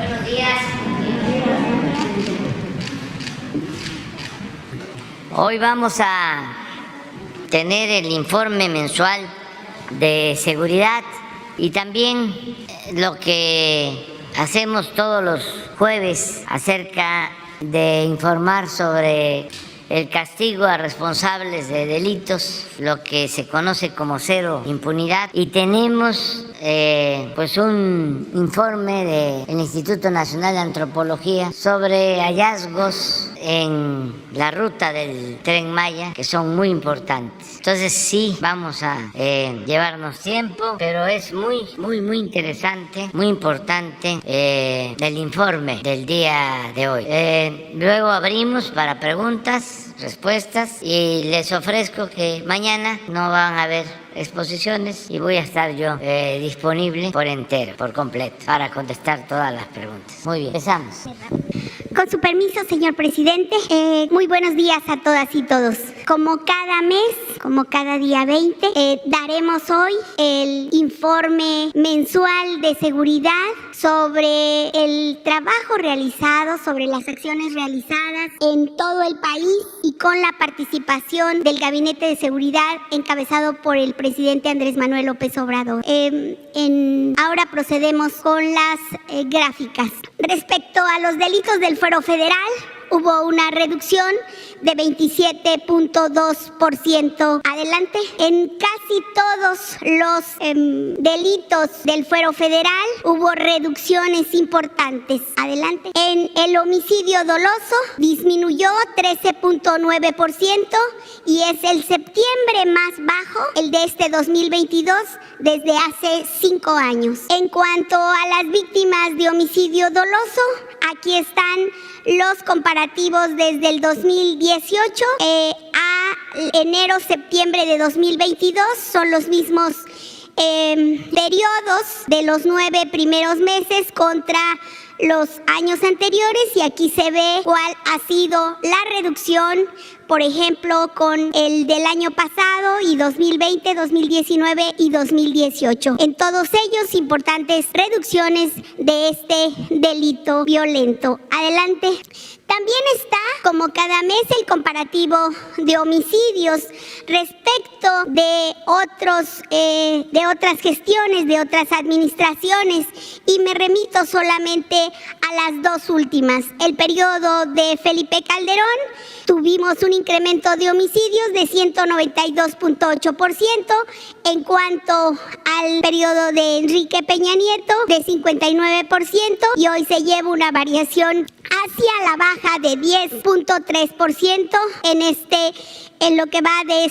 Buenos días. Hoy vamos a tener el informe mensual de seguridad y también lo que hacemos todos los jueves acerca de informar sobre el castigo a responsables de delitos, lo que se conoce como cero impunidad, y tenemos pues un informe del Instituto Nacional de Antropología sobre hallazgos en la ruta del Tren Maya que son muy importantes. Entonces sí, vamos a llevarnos tiempo, pero es muy interesante, muy importante el informe del día de hoy. Luego abrimos para preguntas, respuestas, y les ofrezco que mañana no van a haber exposiciones y voy a estar yo disponible por entero, por completo, para contestar todas las preguntas. Muy bien, empezamos. Con su permiso, señor presidente, muy buenos días a todas y todos. Como cada mes, como cada día 20, daremos hoy el informe mensual de seguridad sobre el trabajo realizado, sobre las acciones realizadas en todo el país y con la participación del Gabinete de Seguridad encabezado por el presidente Andrés Manuel López Obrador. Ahora procedemos con las gráficas. Respecto a los delitos del Fuero Federal, hubo una reducción de 27.2%. Adelante. En casi todos los delitos del Fuero Federal hubo reducciones importantes. Adelante. En el homicidio doloso disminuyó 13.9% y es el septiembre más bajo, el de este 2022, desde hace 5 años. En cuanto a las víctimas de homicidio doloso, aquí están los comparativos desde el 2018 a enero-septiembre de 2022. Son los mismos periodos de los 9 primeros meses contra los años anteriores, y aquí se ve cuál ha sido la reducción, por ejemplo, con el del año pasado y 2020, 2019 y 2018. En todos ellos, importantes reducciones de este delito violento. Adelante. También está, como cada mes, el comparativo de homicidios respecto de otras gestiones, de otras administraciones, y me remito solamente a las dos últimas. El periodo de Felipe Calderón, tuvimos un incremento de homicidios de 192.8%, en cuanto al periodo de Enrique Peña Nieto, de 59%, y hoy se lleva una variación hacia la baja de 10.3% en lo que va de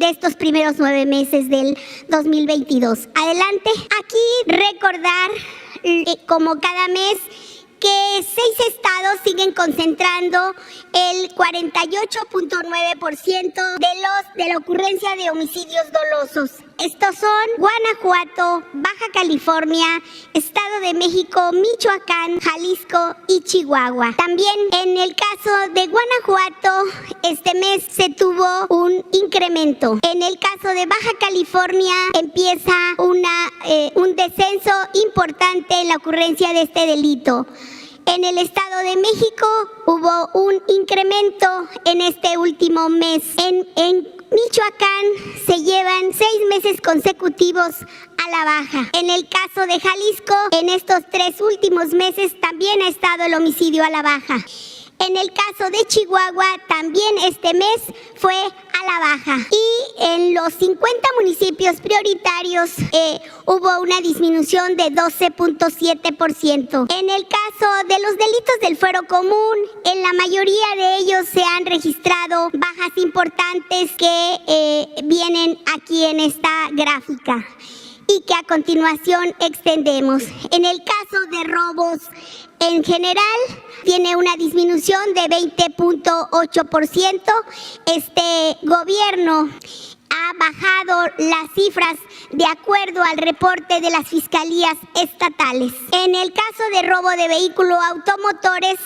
estos primeros 9 meses del 2022. Adelante. Aquí recordar, como cada mes, que 6 estados siguen concentrando el 48.9% de la ocurrencia de homicidios dolosos. Estos son Guanajuato, Baja California, Estado de México, Michoacán, Jalisco y Chihuahua. También en el caso de Guanajuato, este mes se tuvo un incremento. En el caso de Baja California empieza un descenso importante en la ocurrencia de este delito. En el Estado de México hubo un incremento en este último mes. En Michoacán se llevan 6 meses consecutivos a la baja. En el caso de Jalisco, en estos 3 últimos meses también ha estado el homicidio a la baja. En el caso de Chihuahua, también este mes fue a la baja. Y en los 50 municipios prioritarios hubo una disminución de 12.7%. En el caso de los delitos del fuero común, en la mayoría de ellos se han registrado bajas importantes que vienen aquí en esta gráfica y que a continuación extendemos. En el caso de robos en general, tiene una disminución de 20.8%. Este gobierno ha bajado las cifras de acuerdo al reporte de las fiscalías estatales. En el caso de robo de vehículos automotores,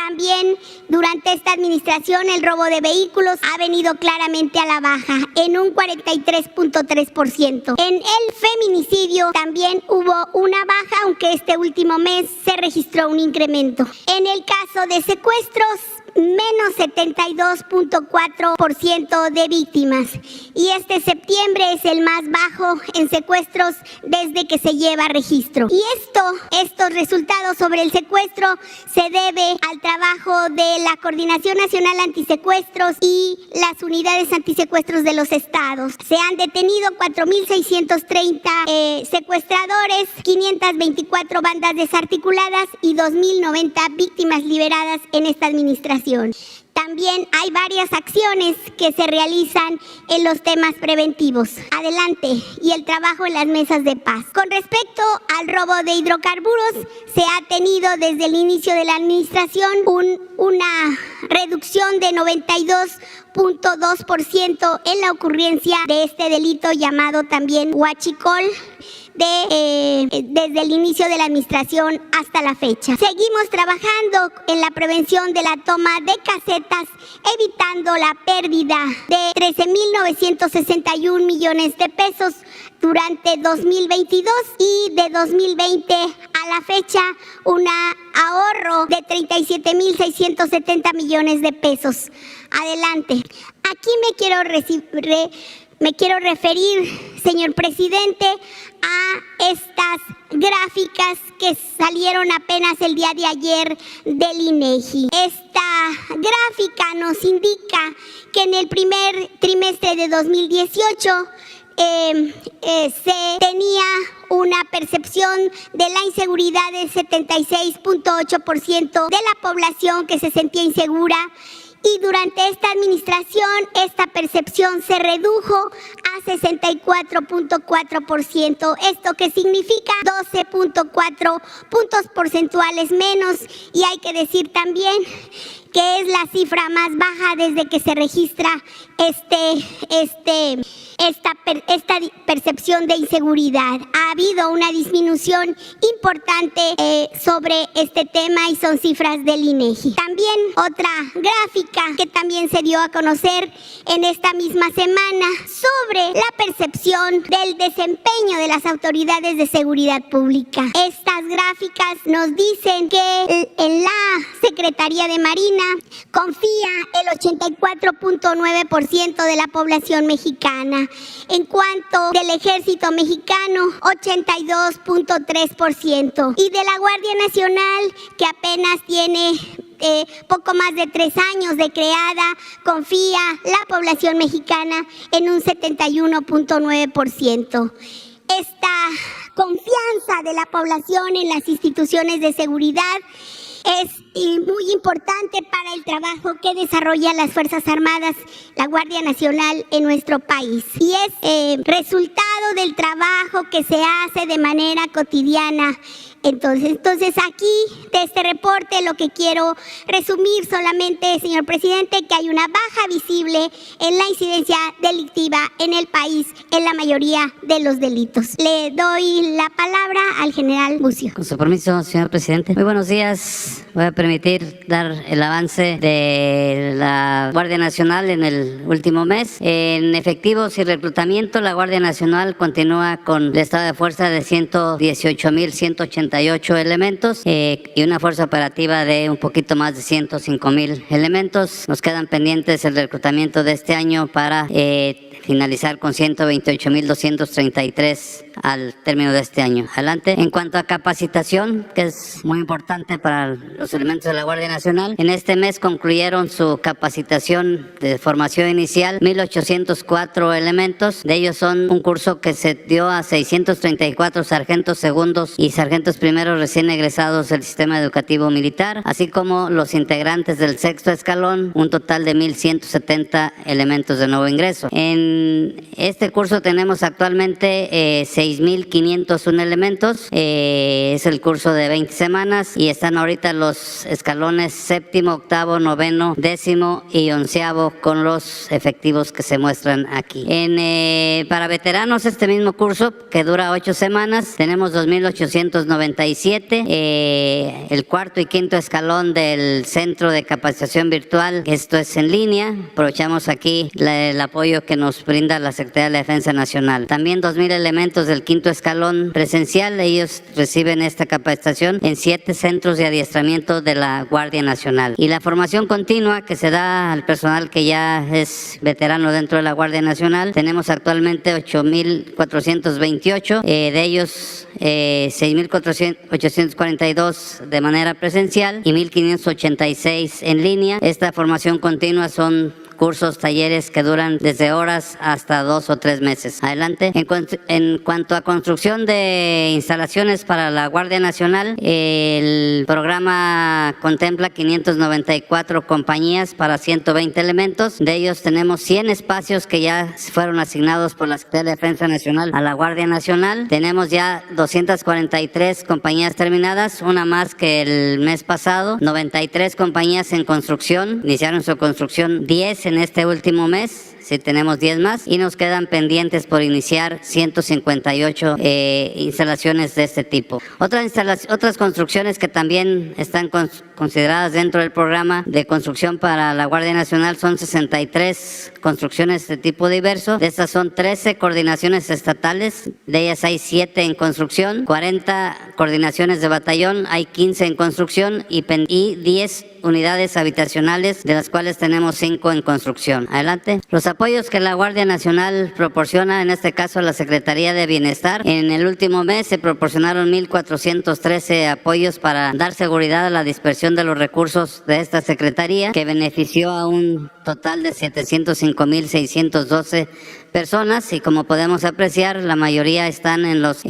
También durante esta administración el robo de vehículos ha venido claramente a la baja, en un 43.3%. En el feminicidio también hubo una baja, aunque este último mes se registró un incremento. En el caso de secuestros, menos 72.4% de víctimas. Y este septiembre es el más bajo en secuestros desde que se lleva registro. Y estos resultados sobre el secuestro se debe al trabajo de la Coordinación Nacional Antisecuestros y las unidades antisecuestros de los estados. Se han detenido 4.630 secuestradores, 524 bandas desarticuladas y 2.090 víctimas liberadas en esta administración. También hay varias acciones que se realizan en los temas preventivos. Adelante, y el trabajo en las mesas de paz. Con respecto al robo de hidrocarburos, se ha tenido desde el inicio de la administración una reducción de 92.2% en la ocurrencia de este delito llamado también huachicol, desde el inicio de la administración hasta la fecha. Seguimos trabajando en la prevención de la toma de casetas, evitando la pérdida de 13.961 millones de pesos durante 2022 y de 2020 a la fecha un ahorro de 37.670 millones de pesos. Adelante. Aquí me quiero referir, señor presidente, a estas gráficas que salieron apenas el día de ayer del INEGI. Esta gráfica nos indica que en el primer trimestre de 2018 se tenía una percepción de la inseguridad del 76.8% de la población que se sentía insegura. Y durante esta administración, esta percepción se redujo a 64.4%. ¿Esto qué significa? 12.4 puntos porcentuales menos. Y hay que decir también que es la cifra más baja desde que se registra esta percepción de inseguridad. Ha habido una disminución importante sobre este tema y son cifras del INEGI. También otra gráfica que también se dio a conocer en esta misma semana sobre la percepción del desempeño de las autoridades de seguridad pública. Estas gráficas nos dicen que en la Secretaría de Marina confía el 84.9% de la población mexicana. En cuanto del Ejército Mexicano, 82.3%. Y de la Guardia Nacional, que apenas tiene poco más de 3 años de creada, confía la población mexicana en un 71.9%. Esta confianza de la población en las instituciones de seguridad es muy importante para el trabajo que desarrollan las Fuerzas Armadas, la Guardia Nacional en nuestro país. Y es resultado del trabajo que se hace de manera cotidiana. Entonces aquí de este reporte lo que quiero resumir solamente, señor presidente, que hay una baja visible en la incidencia delictiva en el país en la mayoría de los delitos. Le doy la palabra al general Bucio. Con su permiso, señor presidente. Muy buenos días. Voy a permitir dar el avance de la Guardia Nacional en el último mes. En efectivos y reclutamiento, la Guardia Nacional continúa con el estado de fuerza de 118.188 elementos y una fuerza operativa de un poquito más de 105,000 elementos. Nos quedan pendientes el reclutamiento de este año para finalizar con 128.233 al término de este año. Adelante. En cuanto a capacitación, que es muy importante para los elementos de la Guardia Nacional, en este mes concluyeron su capacitación de formación inicial 1.804 elementos. De ellos son un curso que se dio a 634 sargentos segundos y sargentos primeros recién egresados del sistema educativo militar, así como los integrantes del sexto escalón, un total de 1.170 elementos de nuevo ingreso. En este curso tenemos actualmente 6.501 elementos, es el curso de 20 semanas y están ahorita los escalones 7º, 8º, 9º, 10º y 11º con los efectivos que se muestran aquí. Para veteranos, este mismo curso que dura 8 semanas, tenemos 2,897. El 4º y 5º escalón del Centro de Capacitación Virtual, esto es en línea. Aprovechamos aquí el apoyo que nos brinda la Secretaría de la Defensa Nacional. También 2,000 elementos del 5º escalón presencial, ellos reciben esta capacitación en 7 centros de adiestramiento de la Guardia Nacional. Y la formación continua que se da al personal que ya es veterano dentro de la Guardia Nacional, tenemos actualmente 8,428, de ellos 6,842 de manera presencial y 1,586 en línea. Esta formación continua son cursos, talleres que duran desde horas hasta 2 o 3 meses. Adelante. En cuanto a construcción de instalaciones para la Guardia Nacional, el programa contempla 594 compañías para 120 elementos. De ellos tenemos 100 espacios que ya fueron asignados por la Secretaría de Defensa Nacional a la Guardia Nacional. Tenemos ya 243 compañías terminadas, una más que el mes pasado. 93 compañías en construcción, iniciaron su construcción 10 en este último mes. Sí, tenemos 10 más y nos quedan pendientes por iniciar 158 instalaciones de este tipo. Otras construcciones que también están consideradas dentro del programa de construcción para la Guardia Nacional son 63 construcciones de tipo diverso. De estas son 13 coordinaciones estatales, de ellas hay 7 en construcción, 40 coordinaciones de batallón, hay 15 en construcción y 10 unidades habitacionales, de las cuales tenemos 5 en construcción. Adelante. Los apoyos que la Guardia Nacional proporciona, en este caso la Secretaría de Bienestar, en el último mes se proporcionaron 1,413 apoyos para dar seguridad a la dispersión de los recursos de esta Secretaría, que benefició a un total de 705,612 personas, y como podemos apreciar, la mayoría están en los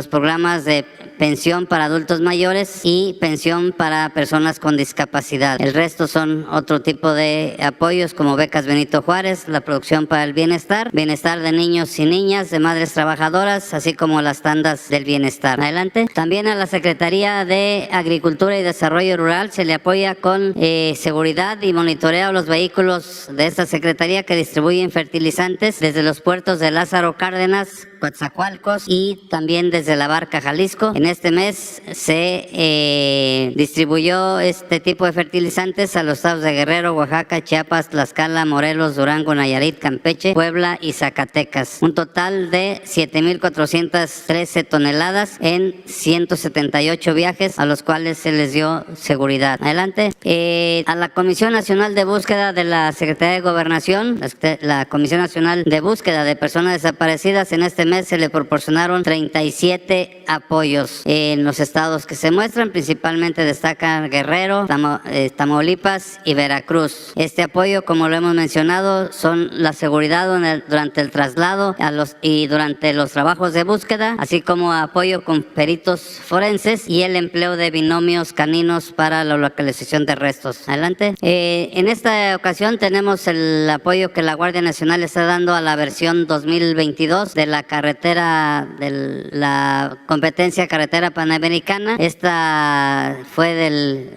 programas de pensión para adultos mayores y pensión para personas con discapacidad. El resto son otro tipo de apoyos como becas Benito Juárez, la producción para el bienestar, bienestar de niños y niñas, de madres trabajadoras, así como las tandas del bienestar. Adelante. También a la Secretaría de Agricultura y Desarrollo Rural se le apoya con seguridad y monitoreo a los vehículos de esta Secretaría que distribuyen fertilizantes desde los puertos de Lázaro Cárdenas, Coatzacoalcos y también desde La Barca, Jalisco. En este mes se distribuyó este tipo de fertilizantes a los estados de Guerrero, Oaxaca, Chiapas, Tlaxcala, Morelos, Durango, Nayarit, Campeche, Puebla y Zacatecas. Un total de 7,413 toneladas en 178 viajes a los cuales se les dio seguridad. Adelante. A la Comisión Nacional de Búsqueda de la Secretaría de Gobernación, la Comisión Nacional de Búsqueda de Personas Desaparecidas, en este mes se le proporcionaron 37 apoyos en los estados que se muestran. Principalmente destacan Guerrero, Tamaulipas y Veracruz. Este apoyo, como lo hemos mencionado, son la seguridad durante el traslado y durante los trabajos de búsqueda, así como apoyo con peritos forenses y el empleo de binomios caninos para la localización de restos. Adelante. En esta ocasión tenemos el apoyo que la Guardia Nacional está dando a la versión 2022 de la carretera, de la competencia carretera panamericana. Esta fue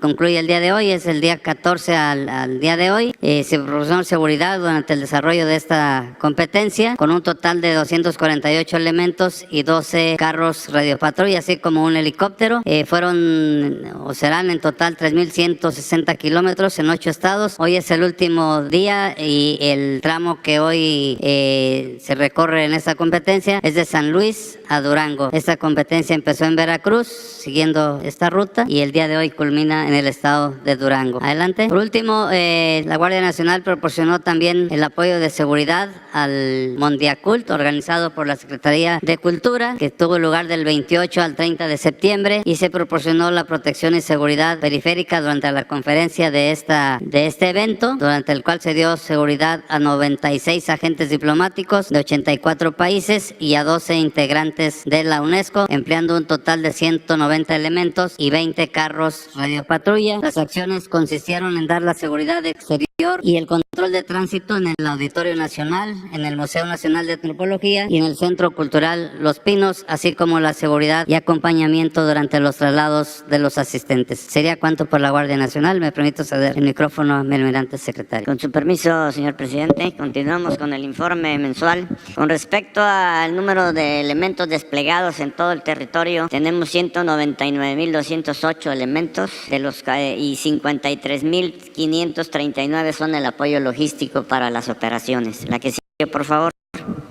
concluye el día de hoy, es el día 14 al día de hoy. Se proporcionó seguridad durante el desarrollo de esta competencia con un total de 248 elementos y 12 carros radiopatrulla, así como un helicóptero. Serán en total 3,160 kilómetros en 8 estados. Hoy es el último día y el tramo que hoy se recorre en esta competencia es de San Luis a Durango. Esta competencia empezó en Veracruz, siguiendo esta ruta, y el día de hoy culmina en el estado de Durango. Adelante. Por último, la Guardia Nacional proporcionó también el apoyo de seguridad al Mondiacult, organizado por la Secretaría de Cultura, que tuvo lugar del 28 al 30 de septiembre, y se proporcionó la protección y seguridad periférica durante la conferencia de este evento, durante el cual se dio seguridad a 96 agentes diplomáticos de 84 países y a 12 integrantes de la UNESCO, empleando un total de 190 elementos y 20 carros radiopatrulla. Las acciones consistieron en dar la seguridad exterior y el control de tránsito en el Auditorio Nacional, en el Museo Nacional de Antropología y en el Centro Cultural Los Pinos, así como la seguridad y acompañamiento durante los traslados de los asistentes. Sería cuanto por la Guardia Nacional. Me permito ceder el micrófono al almirante secretario. Con su permiso, señor presidente, continuamos con el informe mensual. Con respecto al número de elementos desplegados en todo el territorio, tenemos 199.208 elementos, de los y 53.539 son el apoyo logístico para las operaciones. La que sigue, por favor.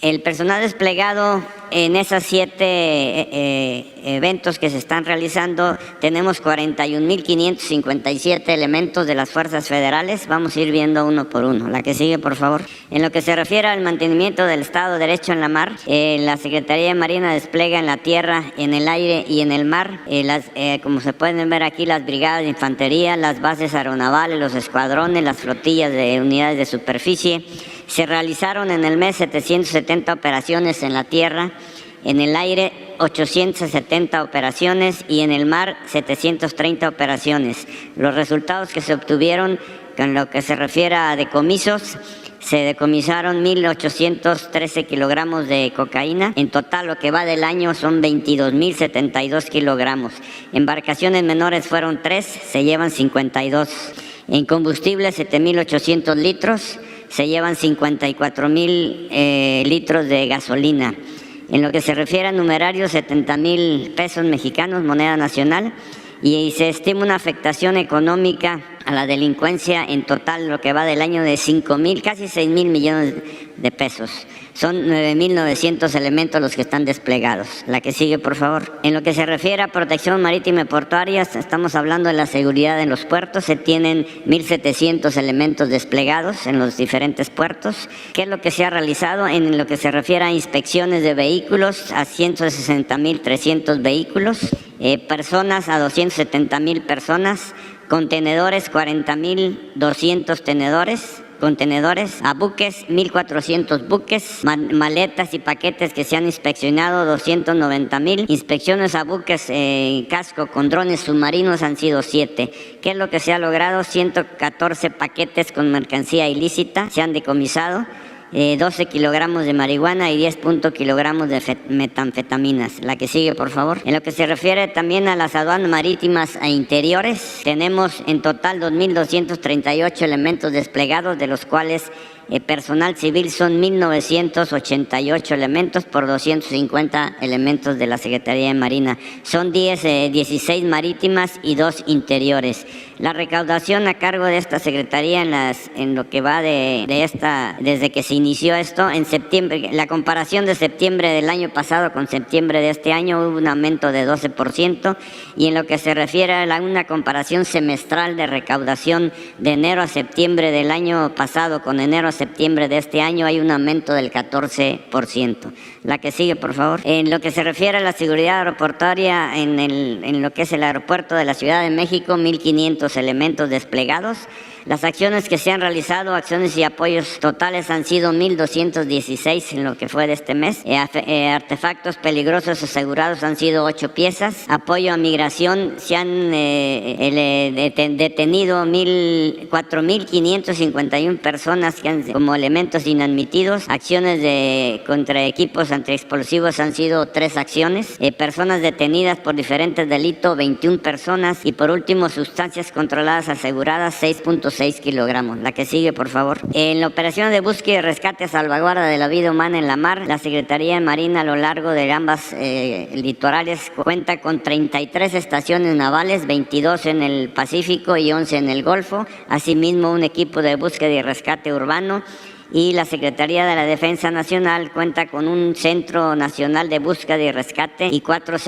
El personal desplegado en esas 7 eventos que se están realizando, tenemos 41.557 elementos de las fuerzas federales. Vamos a ir viendo uno por uno. La que sigue, por favor. En lo que se refiere al mantenimiento del Estado de Derecho en la mar, la Secretaría de Marina despliega en la tierra, en el aire y en el mar, como se pueden ver aquí, las brigadas de infantería, las bases aeronavales, los escuadrones, las flotillas de unidades de superficie. Se realizaron en el mes 770 operaciones en la tierra, en el aire 870 operaciones y en el mar 730 operaciones. Los resultados que se obtuvieron con lo que se refiere a decomisos, se decomisaron 1.813 kilogramos de cocaína. En total, lo que va del año son 22.072 kilogramos. Embarcaciones menores fueron 3, se llevan 52. En combustible, 7.800 litros. Se llevan 54.000 litros de gasolina. En lo que se refiere a numerarios, 70.000 pesos mexicanos, moneda nacional, y se estima una afectación económica a la delincuencia en total, lo que va del año, de 5.000, casi 6.000 millones de pesos. Son 9.900 elementos los que están desplegados. La que sigue, por favor. En lo que se refiere a protección marítima y portuaria, estamos hablando de la seguridad en los puertos. Se tienen 1.700 elementos desplegados en los diferentes puertos. ¿Qué es lo que se ha realizado? En lo que se refiere a inspecciones de vehículos, a 160.300 vehículos, personas a 270.000 personas, contenedores 40.200 contenedores, a buques 1.400 buques, maletas y paquetes que se han inspeccionado 290.000, inspecciones a buques casco con drones submarinos han sido 7. ¿Qué es lo que se ha logrado? 114 paquetes con mercancía ilícita se han decomisado, 12 kilogramos de marihuana y 10 kilogramos de metanfetaminas. La que sigue, por favor. En lo que se refiere también a las aduanas marítimas e interiores, tenemos en total 2.238 elementos desplegados, de los cuales personal civil son 1.988 elementos por 250 elementos de la Secretaría de Marina. Son 16 marítimas y 2 interiores. La recaudación a cargo de esta Secretaría en lo que va desde que se inició esto, en septiembre, la comparación de septiembre del año pasado con septiembre de este año, hubo un aumento de 12%, y en lo que se refiere a una comparación semestral de recaudación de enero a septiembre del año pasado con enero a septiembre de este año, hay un aumento del 14%. La que sigue, por favor. En lo que se refiere a la seguridad aeroportuaria, en lo que es el aeropuerto de la Ciudad de México, 1.500 elementos desplegados. Las acciones que se han realizado, acciones y apoyos totales, han sido 1.216 en lo que fue de este mes. Artefactos peligrosos asegurados han sido 8 piezas. Apoyo a migración, se han detenido 4.551 personas como elementos inadmitidos. Acciones contra equipos antiexplosivos han sido 3 acciones. Personas detenidas por diferentes delitos, 21 personas. Y por último, sustancias controladas aseguradas, 6.6 kilogramos. La que sigue, por favor. En la operación de búsqueda y rescate, salvaguarda de la vida humana en la mar, la Secretaría de Marina a lo largo de ambas litorales cuenta con 33 estaciones navales, 22 en el Pacífico y 11 en el Golfo. Asimismo, un equipo de búsqueda y rescate urbano. Y la Secretaría de la Defensa Nacional cuenta con un Centro Nacional de Búsqueda y Rescate y 4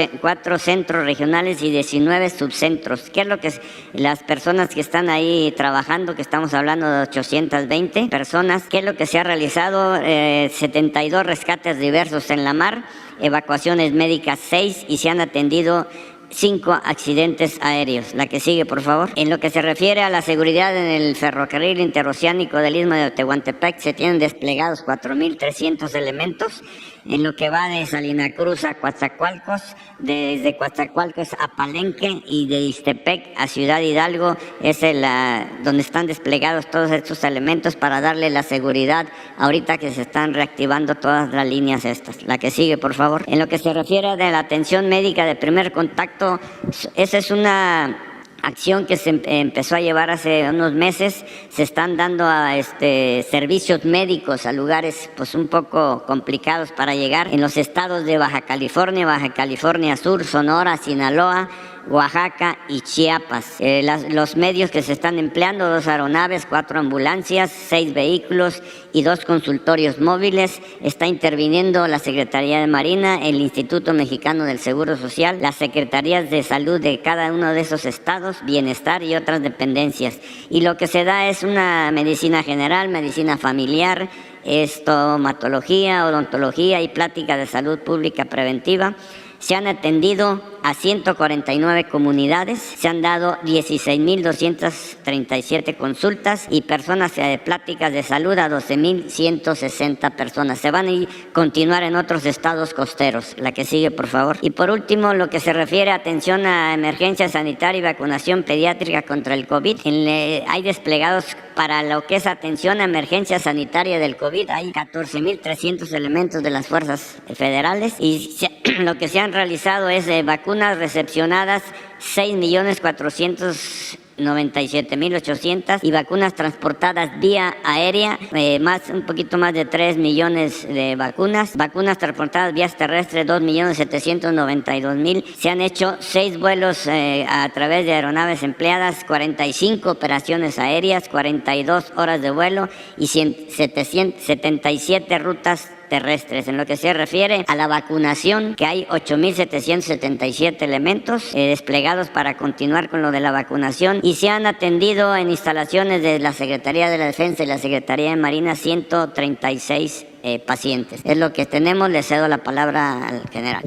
centros regionales y 19 subcentros. ¿Qué es lo que las personas que están ahí trabajando, que estamos hablando de 820 personas, qué es lo que se ha realizado? 72 rescates diversos en la mar, evacuaciones médicas 6, y se han atendido 5 accidentes aéreos. La que sigue, por favor. En lo que se refiere a la seguridad en el ferrocarril interoceánico del Istmo de Tehuantepec, se tienen desplegados 4.300 elementos. en lo que va de Salina Cruz a Coatzacoalcos, desde Coatzacoalcos a Palenque y de Ixtepec a Ciudad Hidalgo, es donde están desplegados todos estos elementos para darle la seguridad ahorita que se están reactivando todas las líneas estas. La que sigue, por favor. En lo que se refiere de la atención médica de primer contacto, esa es una acción que se empezó a llevar hace unos meses. Se están dando servicios médicos a lugares pues un poco complicados para llegar en los estados de Baja California Sur, Sonora, Sinaloa, Oaxaca y Chiapas. Los medios que se están empleando: 2 aeronaves, 4 ambulancias, 6 vehículos y 2 consultorios móviles. Está interviniendo la Secretaría de Marina, el Instituto Mexicano del Seguro Social, las Secretarías de Salud de cada uno de esos estados, Bienestar y otras dependencias. Y lo que se da es una medicina general, medicina familiar, estomatología, odontología y plática de salud pública preventiva. Se han atendido a 149 comunidades, se han dado 16.237 consultas y personas de pláticas de salud a 12.160 personas. Se van a continuar en otros estados costeros. La que sigue, por favor. Y por último, lo que se refiere a atención a emergencia sanitaria y vacunación pediátrica contra el COVID, hay desplegados para lo que es atención a emergencia sanitaria del COVID. Hay 14.300 elementos de las fuerzas federales y lo que se han realizado es vacunas recepcionadas 6.497.800 y vacunas transportadas vía aérea, un poquito más de 3 millones de vacunas transportadas vías terrestres, 2.792.000. Se han hecho 6 vuelos a través de aeronaves empleadas, 45 operaciones aéreas, 42 horas de vuelo y 77 rutas terrestres. En lo que se refiere a la vacunación, que hay 8.777 elementos desplegados para continuar con lo de la vacunación, y se han atendido en instalaciones de la Secretaría de la Defensa y la Secretaría de Marina 136 pacientes. Es lo que tenemos. Le cedo la palabra al general.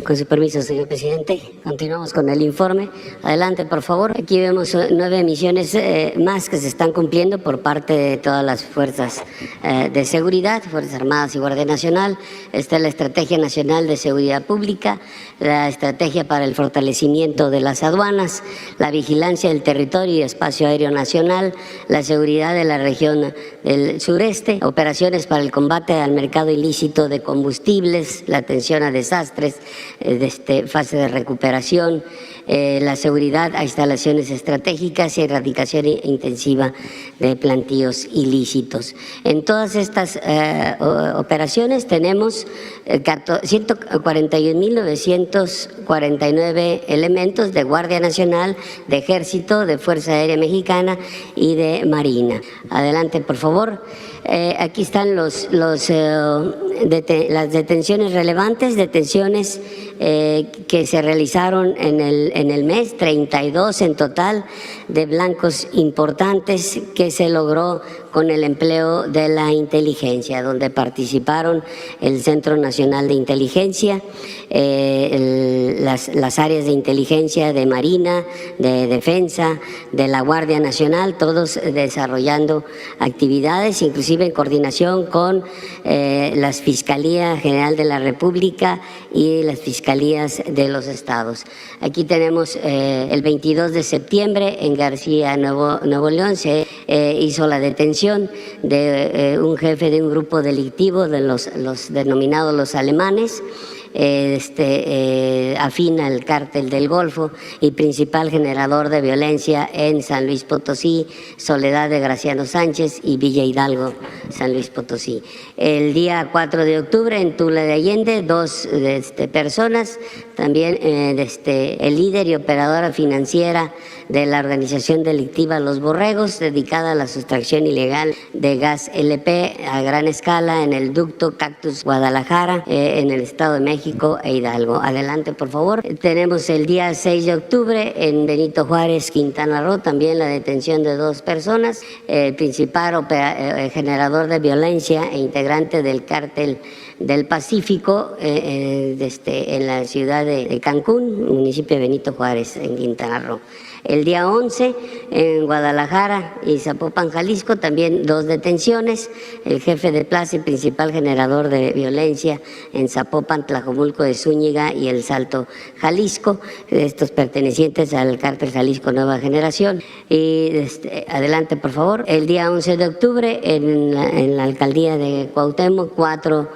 Con su permiso, señor presidente, continuamos con el informe. Adelante, por favor. Aquí vemos 9 misiones más que se están cumpliendo por parte de todas las fuerzas de seguridad, Fuerzas Armadas y Guardia Nacional. Está la Estrategia Nacional de Seguridad Pública, la Estrategia para el Fortalecimiento de las Aduanas, la Vigilancia del Territorio y Espacio Aéreo Nacional, la Seguridad de la Región del Sureste, operaciones para el combate al mercado ilícito de combustibles, la atención a desastres, fase de recuperación, la seguridad a instalaciones estratégicas y erradicación intensiva de plantíos ilícitos. En todas estas operaciones tenemos 141.949 elementos de Guardia Nacional, de Ejército, de Fuerza Aérea Mexicana y de Marina. Adelante, por favor. Aquí están las detenciones relevantes, detenciones que se realizaron en el mes, 32 en total, de blancos importantes que se logró con el empleo de la inteligencia, donde participaron el Centro Nacional de Inteligencia, las áreas de inteligencia de Marina, de Defensa, de la Guardia Nacional, todos desarrollando actividades, inclusive en coordinación con la Fiscalía General de la República y las Fiscalías de los estados. Aquí tenemos el 22 de septiembre en García, Nuevo León, se hizo la detención de un jefe de un grupo delictivo de los denominados los alemanes, afín al cártel del Golfo y principal generador de violencia en San Luis Potosí, Soledad de Graciano Sánchez y Villa Hidalgo, San Luis Potosí. El día 4 de octubre en Tula de Allende, 2 personas, también el líder y operadora financiera de la organización delictiva Los Borregos, dedicada a la sustracción ilegal de gas LP a gran escala en el ducto Cactus Guadalajara, en el Estado de México e Hidalgo. Adelante, por favor. Tenemos el día 6 de octubre en Benito Juárez, Quintana Roo, también la detención de 2 personas, el principal generador de violencia e integrante del cártel del Pacífico, en la ciudad de Cancún, municipio de Benito Juárez, en Quintana Roo. El día 11, en Guadalajara y Zapopan, Jalisco, también 2 detenciones. El jefe de plaza y principal generador de violencia en Zapopan, Tlajomulco de Zúñiga y El Salto, Jalisco, estos pertenecientes al cártel Jalisco Nueva Generación. Y adelante, por favor. El día 11 de octubre, en la alcaldía de Cuauhtémoc, 4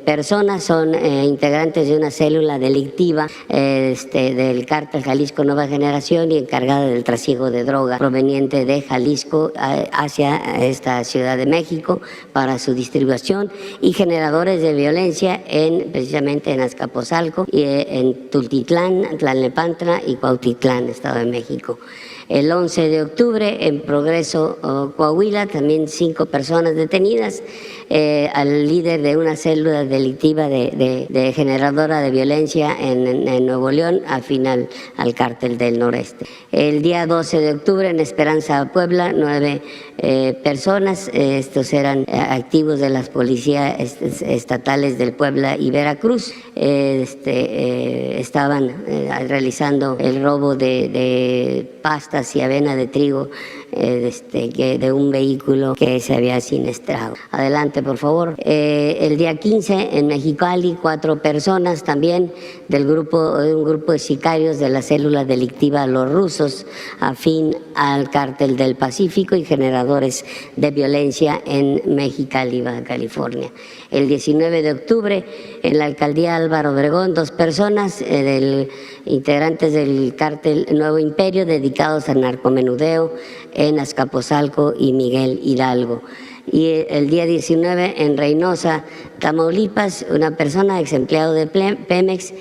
personas son integrantes de una célula delictiva del cártel Jalisco Nueva Generación y encargada del trasiego de droga proveniente de Jalisco hacia esta Ciudad de México para su distribución, y generadores de violencia precisamente en Azcapotzalco, y en Tultitlán, Tlalnepantla y Cuautitlán, Estado de México. El 11 de octubre, en Progreso, Coahuila, también 5 personas detenidas, al líder de una célula delictiva de generadora de violencia en Nuevo León, afín al cártel del Noreste. El día 12 de octubre, en Esperanza, Puebla, 9 personas, estos eran activos de las policías estatales del Puebla y Veracruz, estaban realizando el robo de pastas y avena de trigo de un vehículo que se había siniestrado. Adelante, por favor. El día 15, en Mexicali, 4 personas también de un grupo de sicarios de la célula delictiva Los Rusos, afín al cártel del Pacífico y generadores de violencia en Mexicali, Baja California. El 19 de octubre, en la alcaldía Álvaro Obregón, 2 personas integrantes del cártel Nuevo Imperio dedicados al narcomenudeo en Azcapotzalco y Miguel Hidalgo. Y el día 19, en Reynosa, Tamaulipas, una persona ex empleado de Pemex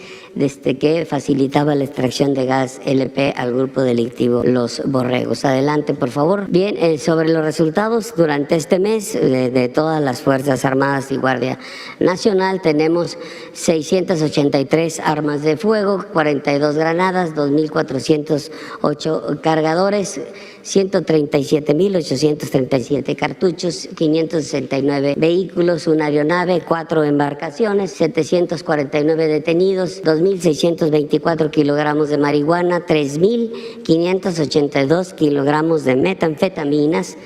que facilitaba la extracción de gas LP al grupo delictivo Los Borregos. Adelante, por favor. Bien, sobre los resultados durante este mes de todas las Fuerzas Armadas y Guardia Nacional, tenemos 683 armas de fuego, 42 granadas, 2.408 cargadores, 137.837 cartuchos, 569 vehículos, una aeronave, 4 embarcaciones, 749 detenidos, 2.624 kilogramos de marihuana, 3.582 kilogramos de metanfetaminas,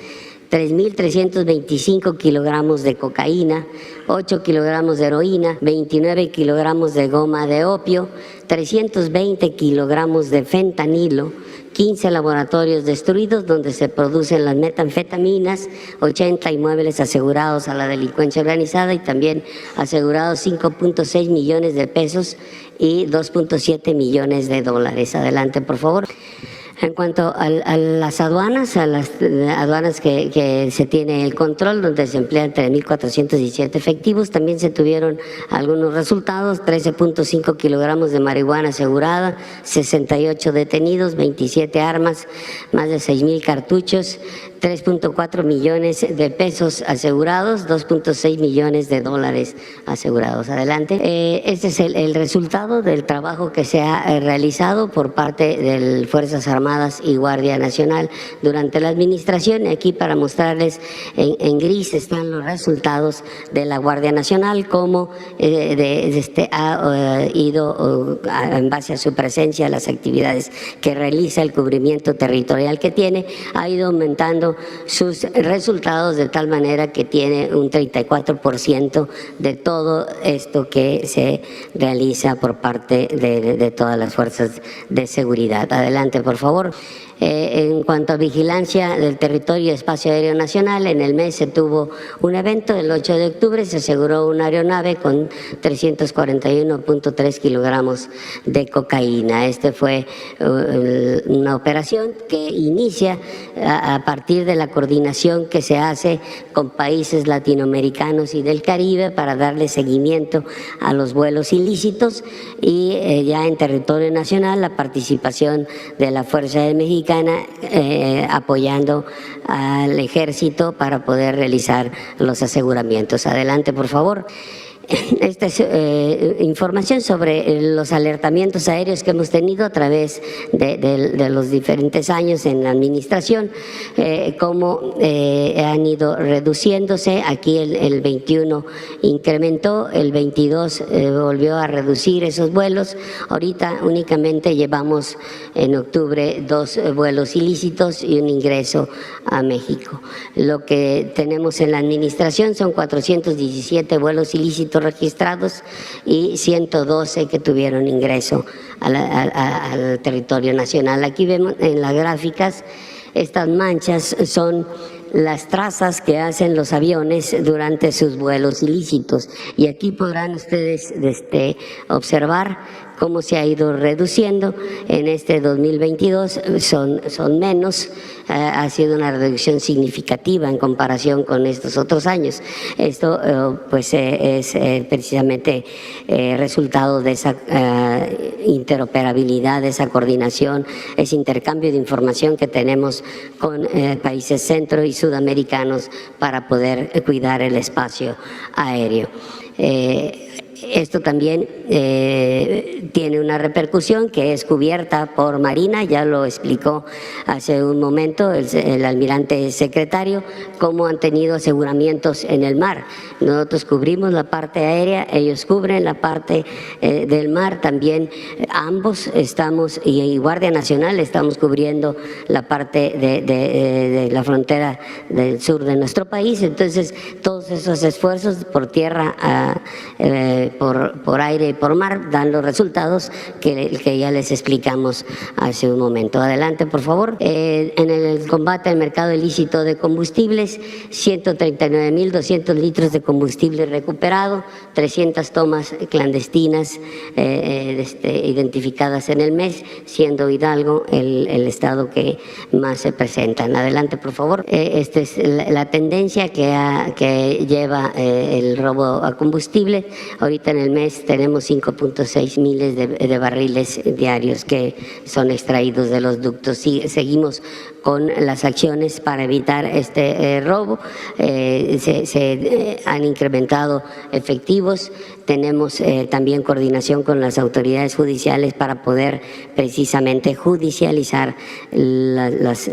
3.325 kilogramos de cocaína, 8 kilogramos de heroína, 29 kilogramos de goma de opio, 320 kilogramos de fentanilo, 15 laboratorios destruidos donde se producen las metanfetaminas, 80 inmuebles asegurados a la delincuencia organizada y también asegurados 5.6 millones de pesos y 2.7 millones de dólares. Adelante, por favor. En cuanto a las aduanas, que se tiene el control, donde se emplean 3.417 efectivos, también se tuvieron algunos resultados: 13.5 kilogramos de marihuana asegurada, 68 detenidos, 27 armas, más de 6.000 cartuchos, 3.4 millones de pesos asegurados, 2.6 millones de dólares asegurados. Adelante. Este es el resultado del trabajo que se ha realizado por parte de Fuerzas Armadas y Guardia Nacional durante la administración. Aquí, para mostrarles en gris, están los resultados de la Guardia Nacional, cómo ha ido, en base a su presencia, las actividades que realiza, el cubrimiento territorial que tiene, ha ido aumentando sus resultados de tal manera que tiene un 34% de todo esto que se realiza por parte de todas las fuerzas de seguridad. Adelante, por favor. En cuanto a vigilancia del territorio y espacio aéreo nacional, en el mes se tuvo un evento. El 8 de octubre se aseguró una aeronave con 341.3 kilogramos de cocaína. Este fue una operación que inicia a partir de la coordinación que se hace con países latinoamericanos y del Caribe para darle seguimiento a los vuelos ilícitos, y ya en territorio nacional la participación de la Fuerza Aérea Mexicana apoyando al ejército para poder realizar los aseguramientos. Adelante, por favor. Esta es información sobre los alertamientos aéreos que hemos tenido a través de los diferentes años en la administración, cómo han ido reduciéndose. Aquí el 21 incrementó, el 22 volvió a reducir esos vuelos. Ahorita únicamente llevamos en octubre 2 vuelos ilícitos y un ingreso a México. Lo que tenemos en la administración son 417 vuelos ilícitos registrados y 112 que tuvieron ingreso al territorio nacional. Aquí vemos en las gráficas, estas manchas son las trazas que hacen los aviones durante sus vuelos ilícitos, y aquí podrán ustedes observar cómo se ha ido reduciendo. En este 2022 son menos, ha sido una reducción significativa en comparación con estos otros años. Esto pues es precisamente resultado de esa interoperabilidad, de esa coordinación, ese intercambio de información que tenemos con países centro y sudamericanos para poder cuidar el espacio aéreo. Esto también tiene una repercusión que es cubierta por Marina, ya lo explicó hace un momento el almirante secretario, cómo han tenido aseguramientos en el mar. Nosotros cubrimos la parte aérea, ellos cubren la parte del mar, también ambos estamos, y Guardia Nacional estamos cubriendo la parte de la frontera del sur de nuestro país. Entonces todos esos esfuerzos por tierra, por aire y por mar dan los resultados que ya les explicamos hace un momento. Adelante, por favor. En el combate al mercado ilícito de combustibles, 139.200 litros de combustible recuperado, 300 tomas clandestinas identificadas en el mes, siendo Hidalgo el estado que más se presentan. Adelante, por favor. Esta es la tendencia que lleva el robo a combustible. Ahorita en el mes tenemos 5.6 miles de barriles diarios que son extraídos de los ductos. Seguimos con las acciones para evitar este robo. Se han incrementado efectivos. Tenemos también coordinación con las autoridades judiciales para poder precisamente judicializar las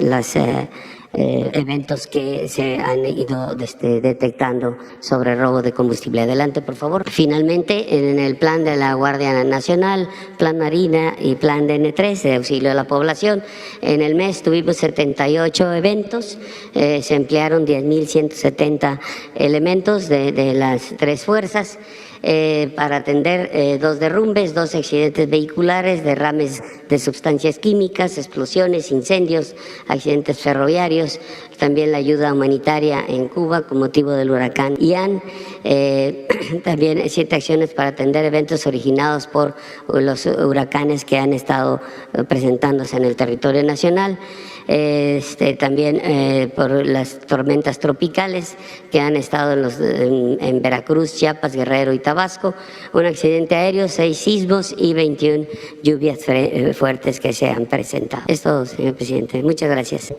eventos que se han ido detectando sobre robo de combustible. Adelante, por favor. Finalmente, en el plan de la Guardia Nacional, plan Marina y plan DN3 de auxilio a la población, en el mes tuvimos 78 eventos, se emplearon 10.170 elementos de las 3 fuerzas, para atender 2 derrumbes, 2 accidentes vehiculares, derrames de sustancias químicas, explosiones, incendios, accidentes ferroviarios, también la ayuda humanitaria en Cuba con motivo del huracán Ian, también 7 acciones para atender eventos originados por los huracanes que han estado presentándose en el territorio nacional. También por las tormentas tropicales que han estado en Veracruz, Chiapas, Guerrero y Tabasco, un accidente aéreo, 6 sismos y 21 lluvias fuertes que se han presentado. Es todo, señor presidente. Muchas gracias.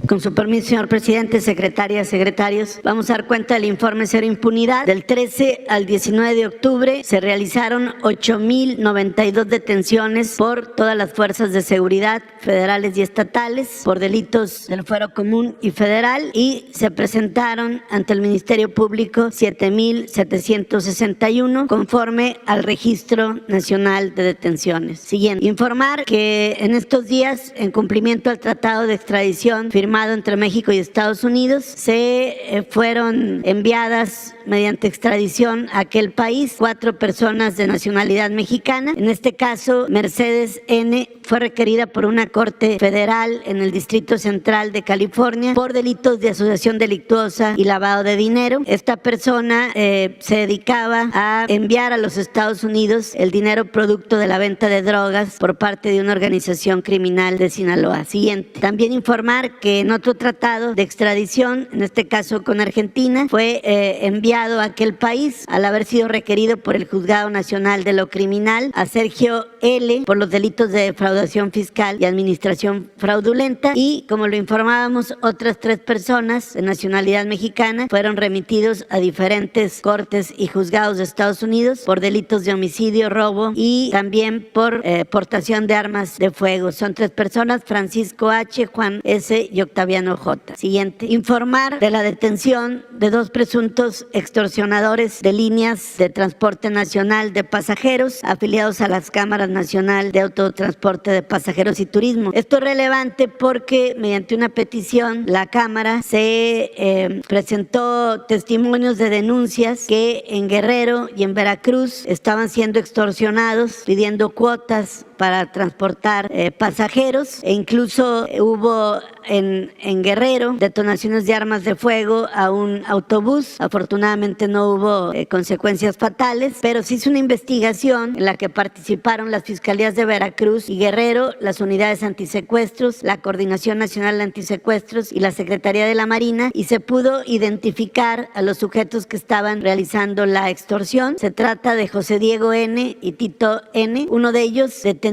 Con su permiso, señor presidente, secretarias, secretarios, vamos a dar cuenta del informe Cero Impunidad. Del 13 al 19 de octubre se realizaron 8.092 detenciones por todas las fuerzas de seguridad federales y estatales por delitos del fuero común y federal, y se presentaron ante el Ministerio Público 7.761 conforme al Registro Nacional de Detenciones. Siguiente. Informar que en estos días, en cumplimiento al Tratado de Extradición firmado entre México y Estados Unidos, se fueron enviadas mediante extradición a aquel país 4 personas de nacionalidad mexicana. En este caso, Mercedes N. fue requerida por una corte federal en el Distrito Central de California por delitos de asociación delictuosa y lavado de dinero. Esta persona se dedicaba a enviar a los Estados Unidos el dinero producto de la venta de drogas por parte de una organización criminal de Sinaloa. Siguiente. También informar que en otro tratado de extradición, en este caso con Argentina, fue enviado a aquel país al haber sido requerido por el Juzgado Nacional de lo Criminal a Sergio L. por los delitos de defraudación recaudación fiscal y administración fraudulenta. Y, como lo informábamos, otras 3 personas de nacionalidad mexicana fueron remitidos a diferentes cortes y juzgados de Estados Unidos por delitos de homicidio, robo y también por portación de armas de fuego. Son 3 personas: Francisco H., Juan S. y Octaviano J. Siguiente. Informar de la detención de 2 presuntos extorsionadores de líneas de transporte nacional de pasajeros afiliados a las Cámaras Nacional de Autotransporte de Pasajeros y Turismo. Esto es relevante porque mediante una petición la Cámara se presentó testimonios de denuncias que en Guerrero y en Veracruz estaban siendo extorsionados pidiendo cuotas para transportar pasajeros, e incluso hubo en Guerrero detonaciones de armas de fuego a un autobús. Afortunadamente no hubo consecuencias fatales, pero se hizo una investigación en la que participaron las fiscalías de Veracruz y Guerrero, las unidades antisecuestros, la Coordinación Nacional de Antisecuestros y la Secretaría de la Marina, y se pudo identificar a los sujetos que estaban realizando la extorsión. Se trata de José Diego N. y Tito N., uno de ellos detenido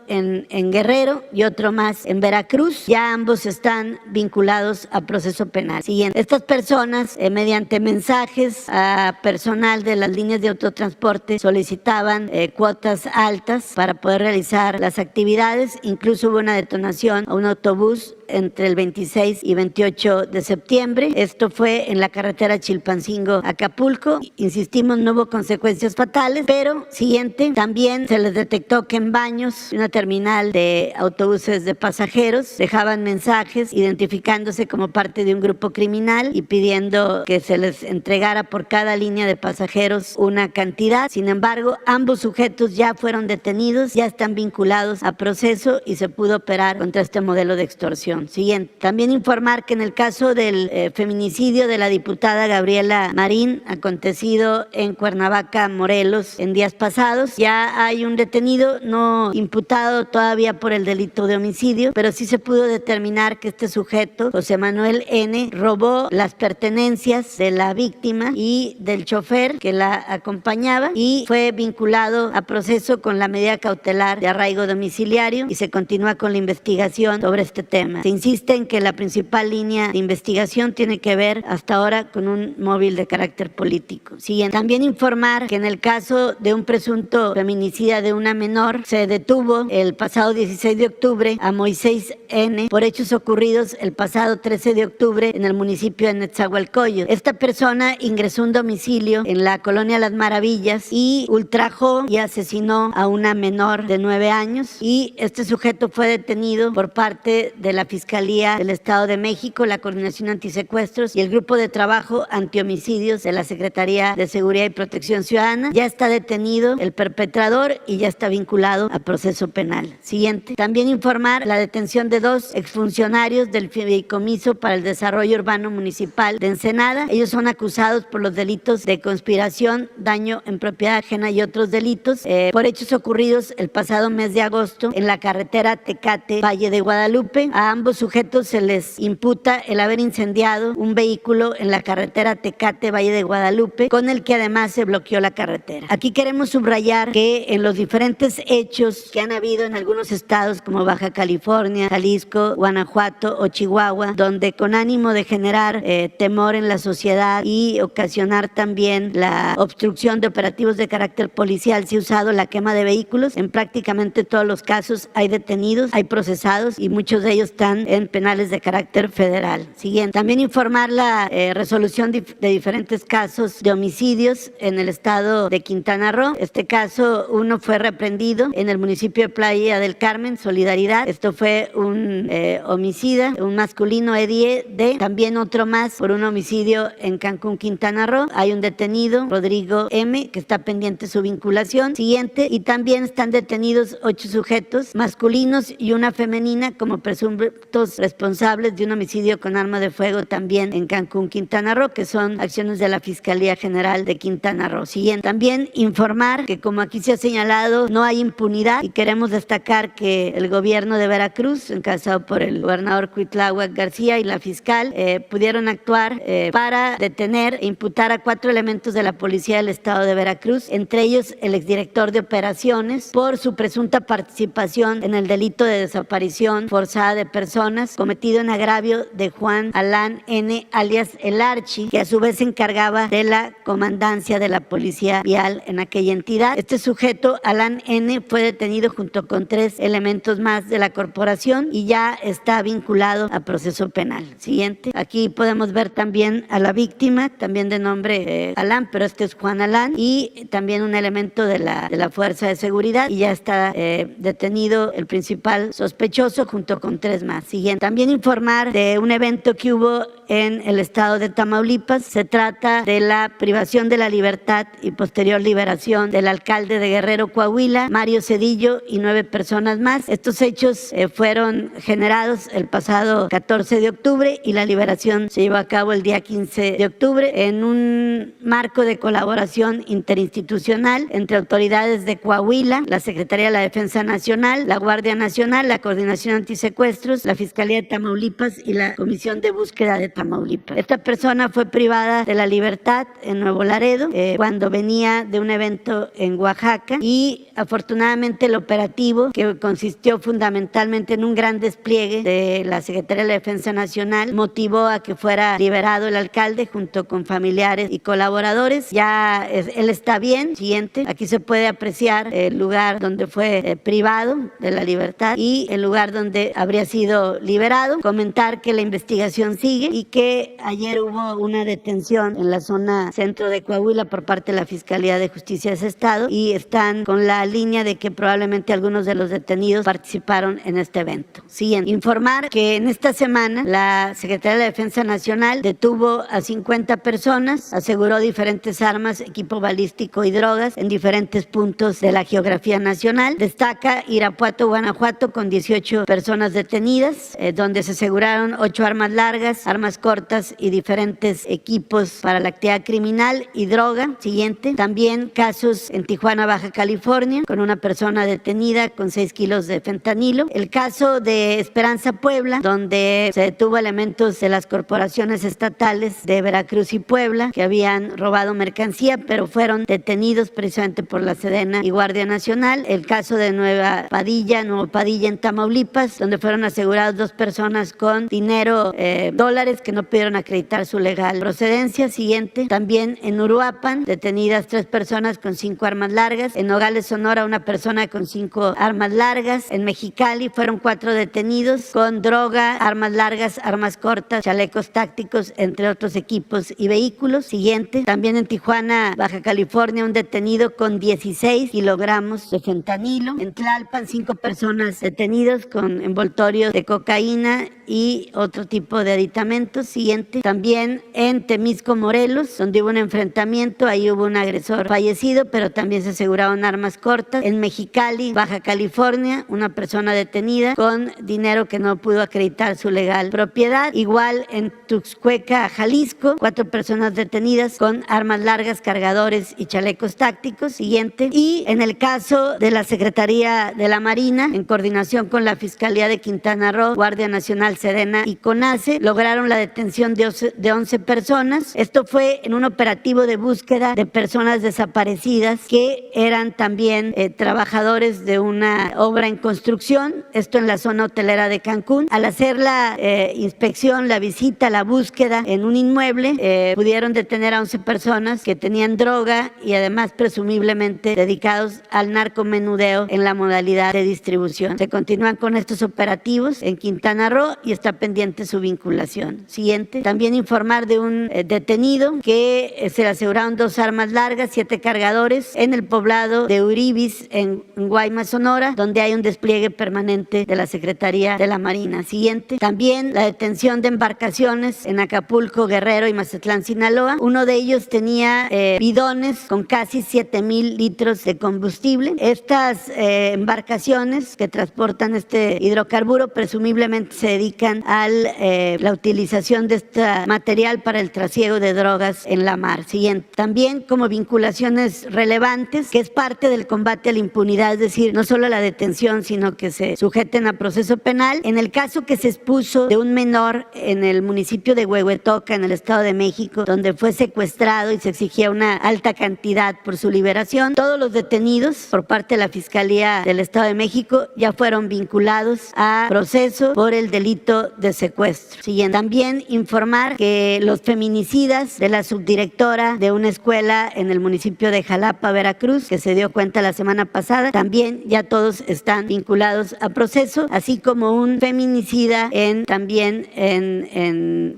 en Guerrero y otro más en Veracruz. Ya ambos están vinculados a proceso penal. Siguiente. Estas personas, mediante mensajes a personal de las líneas de autotransporte, solicitaban cuotas altas para poder realizar las actividades. Incluso hubo una detonación a un autobús entre el 26 y 28 de septiembre. Esto fue en la carretera Chilpancingo-Acapulco. Insistimos, no hubo consecuencias fatales, pero siguiente, también se les detectó que en baños de una terminal de autobuses de pasajeros dejaban mensajes identificándose como parte de un grupo criminal y pidiendo que se les entregara por cada línea de pasajeros una cantidad. Sin embargo, ambos sujetos ya fueron detenidos, ya están vinculados a proceso y se pudo operar contra este modelo de extorsión. Siguiente. También informar que en el caso del feminicidio de la diputada Gabriela Marín, acontecido en Cuernavaca, Morelos, en días pasados, ya hay un detenido no imputado todavía por el delito de homicidio, pero sí se pudo determinar que este sujeto, José Manuel N., robó las pertenencias de la víctima y del chofer que la acompañaba y fue vinculado a proceso con la medida cautelar de arraigo domiciliario, y se continúa con la investigación sobre este tema. Se insiste en que la principal línea de investigación tiene que ver hasta ahora con un móvil de carácter político. Siguiente. También informar que en el caso de un presunto feminicida de una menor, se detuvo el pasado 16 de octubre a Moisés N. por hechos ocurridos el pasado 13 de octubre en el municipio de Netzahualcoyotl. Esta persona ingresó a un domicilio en la colonia Las Maravillas y ultrajó y asesinó a una menor de 9 años, y este sujeto fue detenido por parte de la Fiscalía del Estado de México, la Coordinación Antisecuestros y el Grupo de Trabajo Antihomicidios de la Secretaría de Seguridad y Protección Ciudadana. Ya está detenido el perpetrador y ya está vinculado a proceso penal. Siguiente. También informar la detención de 2 exfuncionarios del Fideicomiso para el Desarrollo Urbano Municipal de Ensenada. Ellos son acusados por los delitos de conspiración, daño en propiedad ajena y otros delitos por hechos ocurridos el pasado mes de agosto en la carretera Tecate-Valle de Guadalupe. A ambos sujetos se les imputa el haber incendiado un vehículo en la carretera Tecate-Valle de Guadalupe, con el que además se bloqueó la carretera. Aquí queremos subrayar que en los diferentes hechos que han habido en algunos estados como Baja California, Jalisco, Guanajuato o Chihuahua, donde con ánimo de generar temor en la sociedad y ocasionar también la obstrucción de operativos de carácter policial, se ha usado la quema de vehículos. En prácticamente todos los casos hay detenidos, hay procesados y muchos de ellos están en penales de carácter federal. Siguiente. También informar la resolución de diferentes casos de homicidios en el estado de Quintana Roo. Este caso, uno fue reprendido en el municipio de Playa del Carmen, Solidaridad. Esto fue un homicida, un masculino, Eddie D. También otro más por un homicidio en Cancún, Quintana Roo. Hay un detenido, Rodrigo M., que está pendiente su vinculación. Siguiente. Y también están detenidos 8 sujetos masculinos y una femenina como presuntos responsables de un homicidio con arma de fuego también en Cancún, Quintana Roo, que son acciones de la Fiscalía General de Quintana Roo. Siguiente. También informar que, como aquí se ha señalado, no hay impunidad impunidad, y queremos destacar que el gobierno de Veracruz, encabezado por el gobernador Cuitláhuac García y la fiscal, pudieron actuar para detener e imputar a 4 elementos de la policía del estado de Veracruz, entre ellos el exdirector de operaciones, por su presunta participación en el delito de desaparición forzada de personas cometido en agravio de Juan Alán N., alias El Archi, que a su vez se encargaba de la comandancia de la policía vial en aquella entidad. Este sujeto, Alán N., fue detenido junto con 3 elementos más de la corporación y ya está vinculado a proceso penal. Siguiente. Aquí podemos ver también a la víctima, también de nombre Alán, pero este es Juan Alán, y también un elemento de la fuerza de seguridad, y ya está detenido el principal sospechoso junto con 3 más. Siguiente. También informar de un evento que hubo en el estado de Tamaulipas. Se trata de la privación de la libertad y posterior liberación del alcalde de Guerrero, Coahuila, Mario Cedillo, y 9 personas más. Estos hechos fueron generados el pasado 14 de octubre y la liberación se llevó a cabo el día 15 de octubre en un marco de colaboración interinstitucional entre autoridades de Coahuila, la Secretaría de la Defensa Nacional, la Guardia Nacional, la Coordinación Antisecuestros, la Fiscalía de Tamaulipas y la Comisión de Búsqueda de Tamaulipas. Esta persona fue privada de la libertad en Nuevo Laredo cuando venía de un evento en Oaxaca, y afortunadamente el operativo, que consistió fundamentalmente en un gran despliegue de la Secretaría de la Defensa Nacional, motivó a que fuera liberado el alcalde junto con familiares y colaboradores. Ya él está bien. Siguiente. Aquí se puede apreciar el lugar donde fue privado de la libertad y el lugar donde habría sido liberado. Comentar que la investigación sigue y que ayer hubo una detención en la zona centro de Coahuila por parte de la Fiscalía de Justicia de ese estado, y están con la línea de que probablemente algunos de los detenidos participaron en este evento. Siguiente. Informar que en esta semana la Secretaría de la Defensa Nacional detuvo a 50 personas, aseguró diferentes armas, equipo balístico y drogas en diferentes puntos de la geografía nacional. Destaca Irapuato, Guanajuato, con 18 personas detenidas, donde se aseguraron 8 armas largas, armas cortas y diferentes equipos para la actividad criminal y droga. Siguiente. También casos en Tijuana, Baja California, con una persona detenida con 6 kilos de fentanilo. El caso de Esperanza, Puebla, donde se detuvo elementos de las corporaciones estatales de Veracruz y Puebla que habían robado mercancía, pero fueron detenidos precisamente por la Sedena y Guardia Nacional. El caso de Nuevo Padilla en Tamaulipas, donde fueron aseguradas 2 personas con dinero, dólares, que no pudieron acreditar su legal procedencia. Siguiente. También en Uruapan, detenidas 3 personas con 5 armas largas. En Nogales, Sonora, una persona con 5 armas largas. En Mexicali fueron 4 detenidos con droga, armas largas, armas cortas, chalecos tácticos, entre otros equipos y vehículos. Siguiente. También en Tijuana, Baja California, un detenido con 16 kilogramos de fentanilo. En Tlalpan, 5 personas detenidos con envoltorios de cocaína y otro tipo de aditamentos. Siguiente. También en Temisco, Morelos, donde hubo un enfrentamiento, ahí hubo un agresor fallecido, pero también se aseguraron armas cortas. En Mexicali, Baja California, una persona detenida con dinero que no pudo acreditar su legal propiedad. Igual en Tuxcueca, Jalisco, 4 personas detenidas con armas largas, cargadores y chalecos tácticos. Siguiente. Y en el caso de la Secretaría de la Marina, en coordinación con la Fiscalía de Quintana Roo, Guardia Nacional, Sedena y CONACE, lograron la detención de 11 personas. Esto fue en un operativo de búsqueda de personas desaparecidas que eran también trabajadores de una obra en construcción, esto en la zona hotelera de Cancún. Al hacer la inspección, la visita, la búsqueda en un inmueble, pudieron detener a 11 personas que tenían droga y además presumiblemente dedicados al narcomenudeo en la modalidad de distribución. Se continúan con estos operativos en Quintana Roo y está pendiente su vinculación. Siguiente. También informar de un detenido que se le aseguraron 2 armas largas, 7 cargadores en el poblado de Uribis, en Guaymas, Sonora, donde hay un despliegue permanente de la Secretaría de la Marina. Siguiente. También la detención de embarcaciones en Acapulco, Guerrero y Mazatlán, Sinaloa. Uno de ellos tenía bidones con casi 7,000 litros de combustible. Estas embarcaciones que transportan este hidrocarburo presumiblemente se dedican a la utilización utilización de este material para el trasiego de drogas en la mar. Siguiente. También como vinculaciones relevantes, que es parte del combate a la impunidad, es decir, no solo la detención, sino que se sujeten a proceso penal. En el caso que se expuso de un menor en el municipio de Huehuetoca, en el Estado de México, donde fue secuestrado y se exigía una alta cantidad por su liberación, todos los detenidos por parte de la Fiscalía del Estado de México ya fueron vinculados a proceso por el delito de secuestro. Siguiente. También informar que los feminicidas de la subdirectora de una escuela en el municipio de Jalapa, Veracruz, que se dio cuenta la semana pasada, también ya todos están vinculados a proceso, así como un feminicida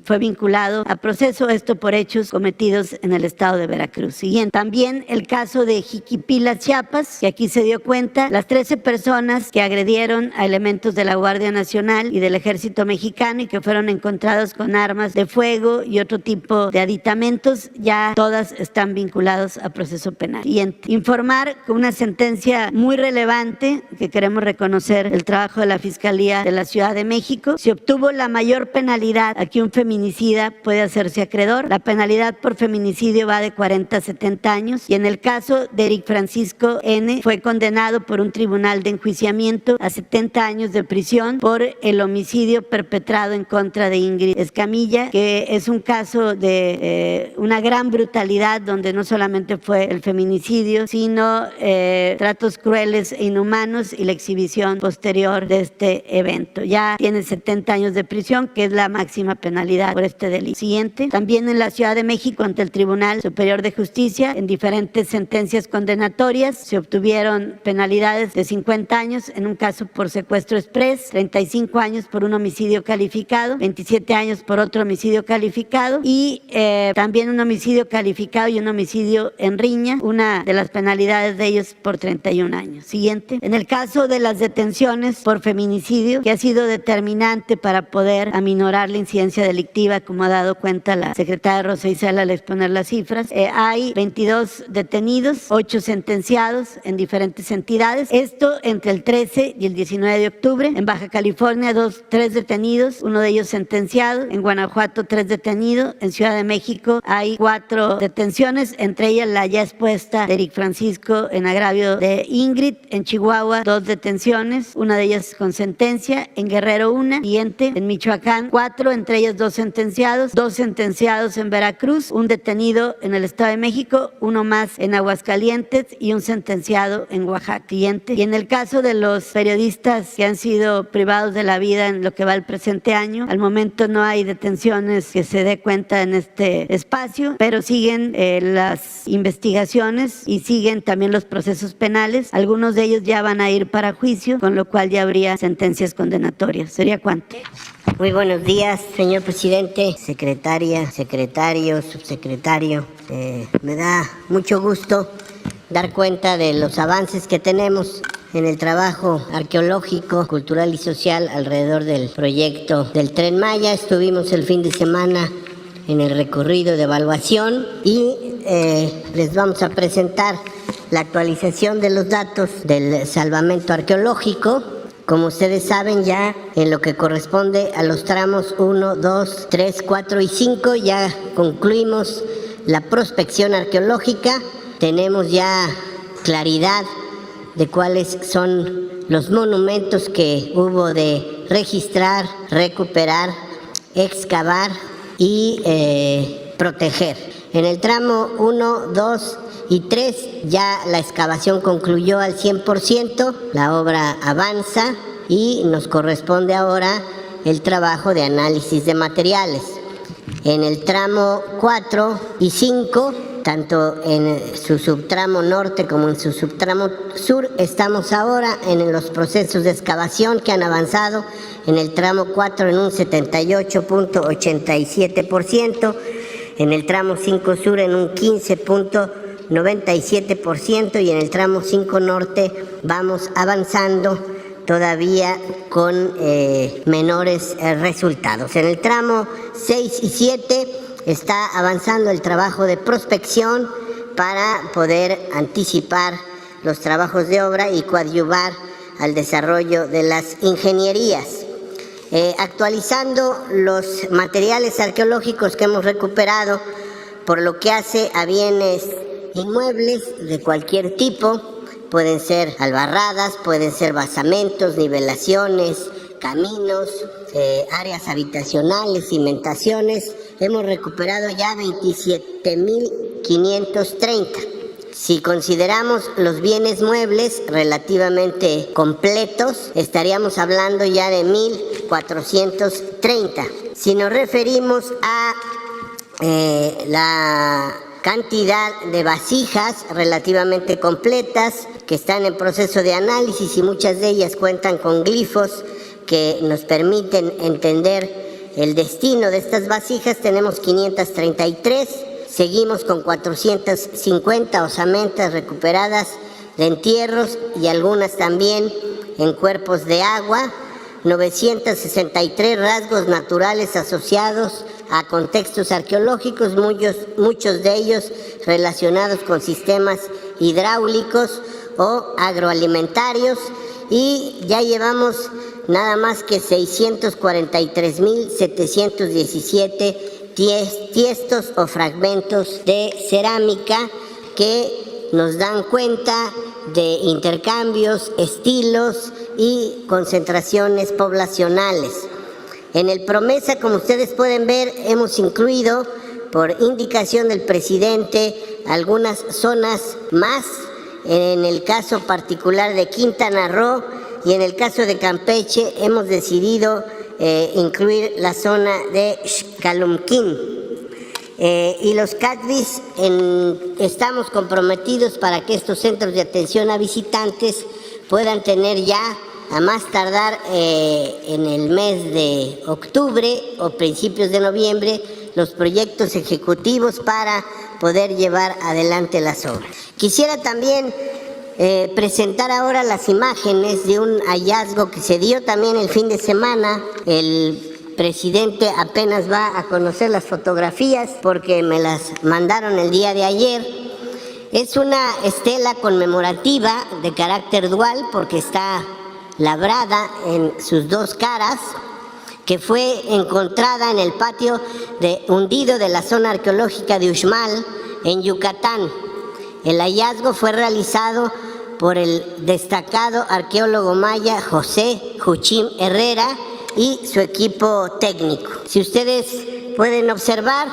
fue vinculado a proceso, esto por hechos cometidos en el estado de Veracruz. Siguiente. También el caso de Jiquipila, Chiapas, que aquí se dio cuenta, las 13 personas que agredieron a elementos de la Guardia Nacional y del Ejército Mexicano y que fueron encontrados con armas de fuego y otro tipo de aditamentos, ya todas están vinculadas a proceso penal. Siguiente. Informar con una sentencia muy relevante, que queremos reconocer el trabajo de la Fiscalía de la Ciudad de México. Se obtuvo la mayor penalidad a que un feminicida puede hacerse acreedor. La penalidad por feminicidio va de 40 a 70 años y en el caso de Eric Francisco N. fue condenado por un tribunal de enjuiciamiento a 70 años de prisión por el homicidio perpetrado en contra de Ingrid Escamilla, que es un caso de una gran brutalidad donde no solamente fue el feminicidio, sino tratos crueles e inhumanos y la exhibición posterior de este evento. Ya tiene 70 años de prisión, que es la máxima penalidad por este delito. Siguiente. También en la Ciudad de México, ante el Tribunal Superior de Justicia, en diferentes sentencias condenatorias, se obtuvieron penalidades de 50 años en un caso por secuestro express, 35 años por un homicidio calificado, 27 años por otro homicidio calificado y también un homicidio calificado y un homicidio en riña, una de las penalidades de ellos por 31 años. Siguiente. En el caso de las detenciones por feminicidio, que ha sido determinante para poder aminorar la incidencia delictiva, como ha dado cuenta la secretaria Rosa Isela al exponer las cifras, hay 22 detenidos, 8 sentenciados en diferentes entidades. Esto entre el 13 y el 19 de octubre. En Baja California, 3 detenidos, uno de ellos sentenciado. En Guanajuato, 3 detenidos. En Ciudad de México hay 4 detenciones, entre ellas la ya expuesta de Eric Francisco en agravio de Ingrid. En Chihuahua, 2 detenciones, una de ellas con sentencia. En Guerrero, 1. Siguiente. En Michoacán, 4, entre ellas 2 sentenciados. 2 sentenciados en Veracruz, un detenido en el Estado de México, uno más en Aguascalientes y un sentenciado en Oaxaca. Siguiente. Y en el caso de los periodistas que han sido privados de la vida en lo que va el presente año, al momento no hay detenciones que se dé cuenta en este espacio, pero siguen las investigaciones y siguen también los procesos penales. Algunos de ellos ya van a ir para juicio, con lo cual ya habría sentencias condenatorias. ¿Sería cuánto? Muy buenos días, señor presidente, secretaria, secretario, subsecretario. Me da mucho gusto dar cuenta de los avances que tenemos en el trabajo arqueológico, cultural y social alrededor del proyecto del Tren Maya. Estuvimos el fin de semana en el recorrido de evaluación y les vamos a presentar la actualización de los datos del salvamento arqueológico. Como ustedes saben, ya en lo que corresponde a los tramos 1, 2, 3, 4 y 5 ya concluimos la prospección arqueológica. Tenemos ya claridad de cuáles son los monumentos que hubo de registrar, recuperar, excavar y proteger. En el tramo 1, 2 y 3 ya la excavación concluyó al 100%, la obra avanza y nos corresponde ahora el trabajo de análisis de materiales. En el tramo 4 y 5, tanto en su subtramo norte como en su subtramo sur, estamos ahora en los procesos de excavación que han avanzado en el tramo 4 en un 78.87%, en el tramo 5 sur en un 15.97% y en el tramo 5 norte vamos avanzando todavía con menores resultados. En el tramo 6 y 7 está avanzando el trabajo de prospección para poder anticipar los trabajos de obra y coadyuvar al desarrollo de las ingenierías. actualizando los materiales arqueológicos que hemos recuperado por lo que hace a bienes inmuebles de cualquier tipo. Pueden ser albarradas, pueden ser basamentos, nivelaciones, caminos, áreas habitacionales, cimentaciones. Hemos recuperado ya 27.530. Si consideramos los bienes muebles relativamente completos, estaríamos hablando ya de 1.430. Si nos referimos a la cantidad de vasijas relativamente completas que están en proceso de análisis y muchas de ellas cuentan con glifos que nos permiten entender el destino de estas vasijas, tenemos 533. Seguimos con 450 osamentas recuperadas de entierros y algunas también en cuerpos de agua, 963 rasgos naturales asociados a contextos arqueológicos, muchos de ellos relacionados con sistemas hidráulicos o agroalimentarios, y ya llevamos nada más que 643.717 tiestos o fragmentos de cerámica que nos dan cuenta de intercambios, estilos y concentraciones poblacionales. En el PROMESA, como ustedes pueden ver, hemos incluido, por indicación del presidente, algunas zonas más, en el caso particular de Quintana Roo y en el caso de Campeche hemos decidido incluir la zona de Xcalumquín. Y los CATVIS estamos comprometidos para que estos centros de atención a visitantes puedan tener ya, a más tardar en el mes de octubre o principios de noviembre, los proyectos ejecutivos para poder llevar adelante las obras. Quisiera también presentar ahora las imágenes de un hallazgo que se dio también el fin de semana. El presidente apenas va a conocer las fotografías porque me las mandaron el día de ayer. Es una estela conmemorativa de carácter dual porque está labrada en sus dos caras, que fue encontrada en el patio hundido de la zona arqueológica de Uxmal, en Yucatán. El hallazgo fue realizado por el destacado arqueólogo maya José Juchim Herrera y su equipo técnico. Si ustedes pueden observar,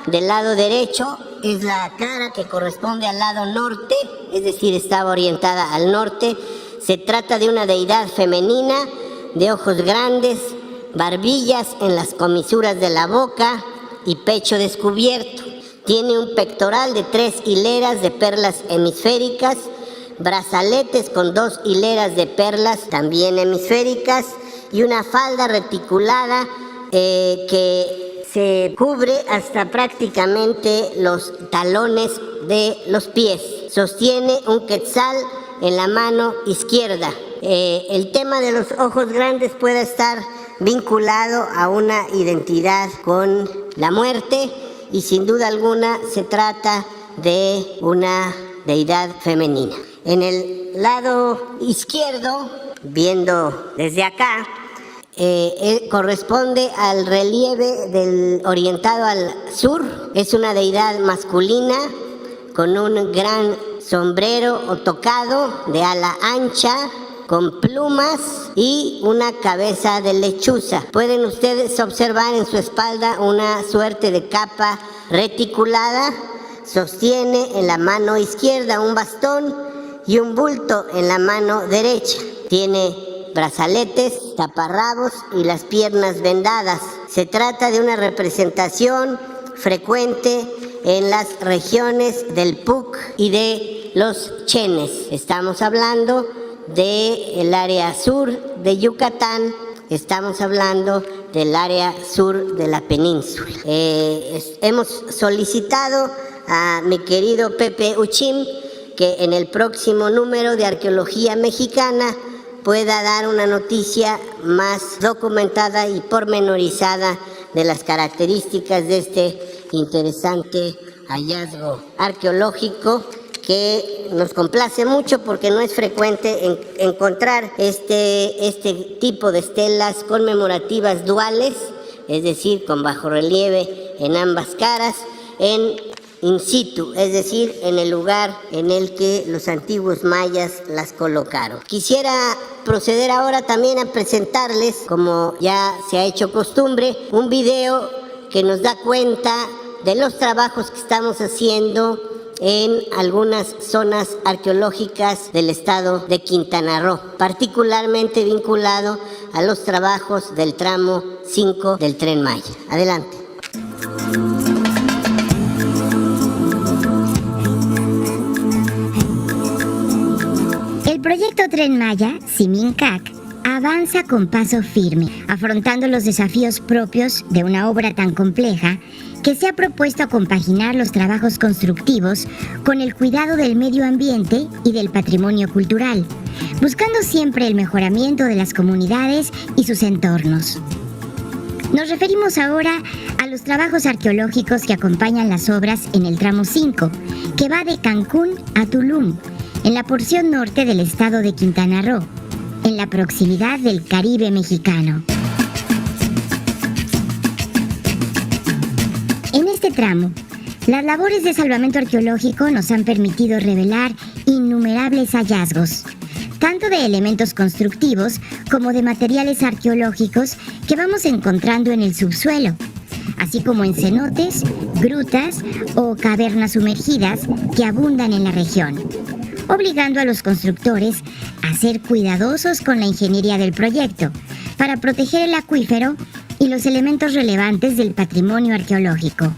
del lado derecho es la cara que corresponde al lado norte, es decir, estaba orientada al norte. Se trata de una deidad femenina de ojos grandes, barbillas en las comisuras de la boca y pecho descubierto. Tiene un pectoral de 3 hileras de perlas hemisféricas, brazaletes con 2 hileras de perlas también hemisféricas y una falda reticulada que se cubre hasta prácticamente los talones de los pies. Sostiene un quetzal en la mano izquierda. El tema de los ojos grandes puede estar vinculado a una identidad con la muerte y sin duda alguna se trata de una deidad femenina. En el lado izquierdo, viendo desde acá, corresponde al relieve orientado al sur. Es una deidad masculina con un gran sombrero o tocado de ala ancha, con plumas y una cabeza de lechuza. Pueden ustedes observar en su espalda una suerte de capa reticulada. Sostiene en la mano izquierda un bastón y un bulto en la mano derecha. Tiene brazaletes, taparrabos y las piernas vendadas. Se trata de una representación frecuente en las regiones del Puc y de los Chenes. Estamos hablando del área sur de Yucatán, estamos hablando del área sur de la península. Hemos solicitado a mi querido Pepe Uchim que en el próximo número de Arqueología Mexicana pueda dar una noticia más documentada y pormenorizada de las características de este interesante hallazgo arqueológico que nos complace mucho porque no es frecuente encontrar este tipo de estelas conmemorativas duales, es decir, con bajorrelieve en ambas caras, in situ, es decir, en el lugar en el que los antiguos mayas las colocaron. Quisiera proceder ahora también a presentarles, como ya se ha hecho costumbre, un video que nos da cuenta de los trabajos que estamos haciendo en algunas zonas arqueológicas del estado de Quintana Roo, particularmente vinculado a los trabajos del tramo 5 del Tren Maya. Adelante. El proyecto Tren Maya, Simincac, avanza con paso firme, afrontando los desafíos propios de una obra tan compleja que se ha propuesto compaginar los trabajos constructivos con el cuidado del medio ambiente y del patrimonio cultural, buscando siempre el mejoramiento de las comunidades y sus entornos. Nos referimos ahora a los trabajos arqueológicos que acompañan las obras en el tramo 5, que va de Cancún a Tulum, en la porción norte del estado de Quintana Roo, en la proximidad del Caribe mexicano. En este tramo, las labores de salvamento arqueológico nos han permitido revelar innumerables hallazgos, tanto de elementos constructivos como de materiales arqueológicos que vamos encontrando en el subsuelo, así como en cenotes, grutas o cavernas sumergidas que abundan en la región, obligando a los constructores a ser cuidadosos con la ingeniería del proyecto para proteger el acuífero y los elementos relevantes del patrimonio arqueológico.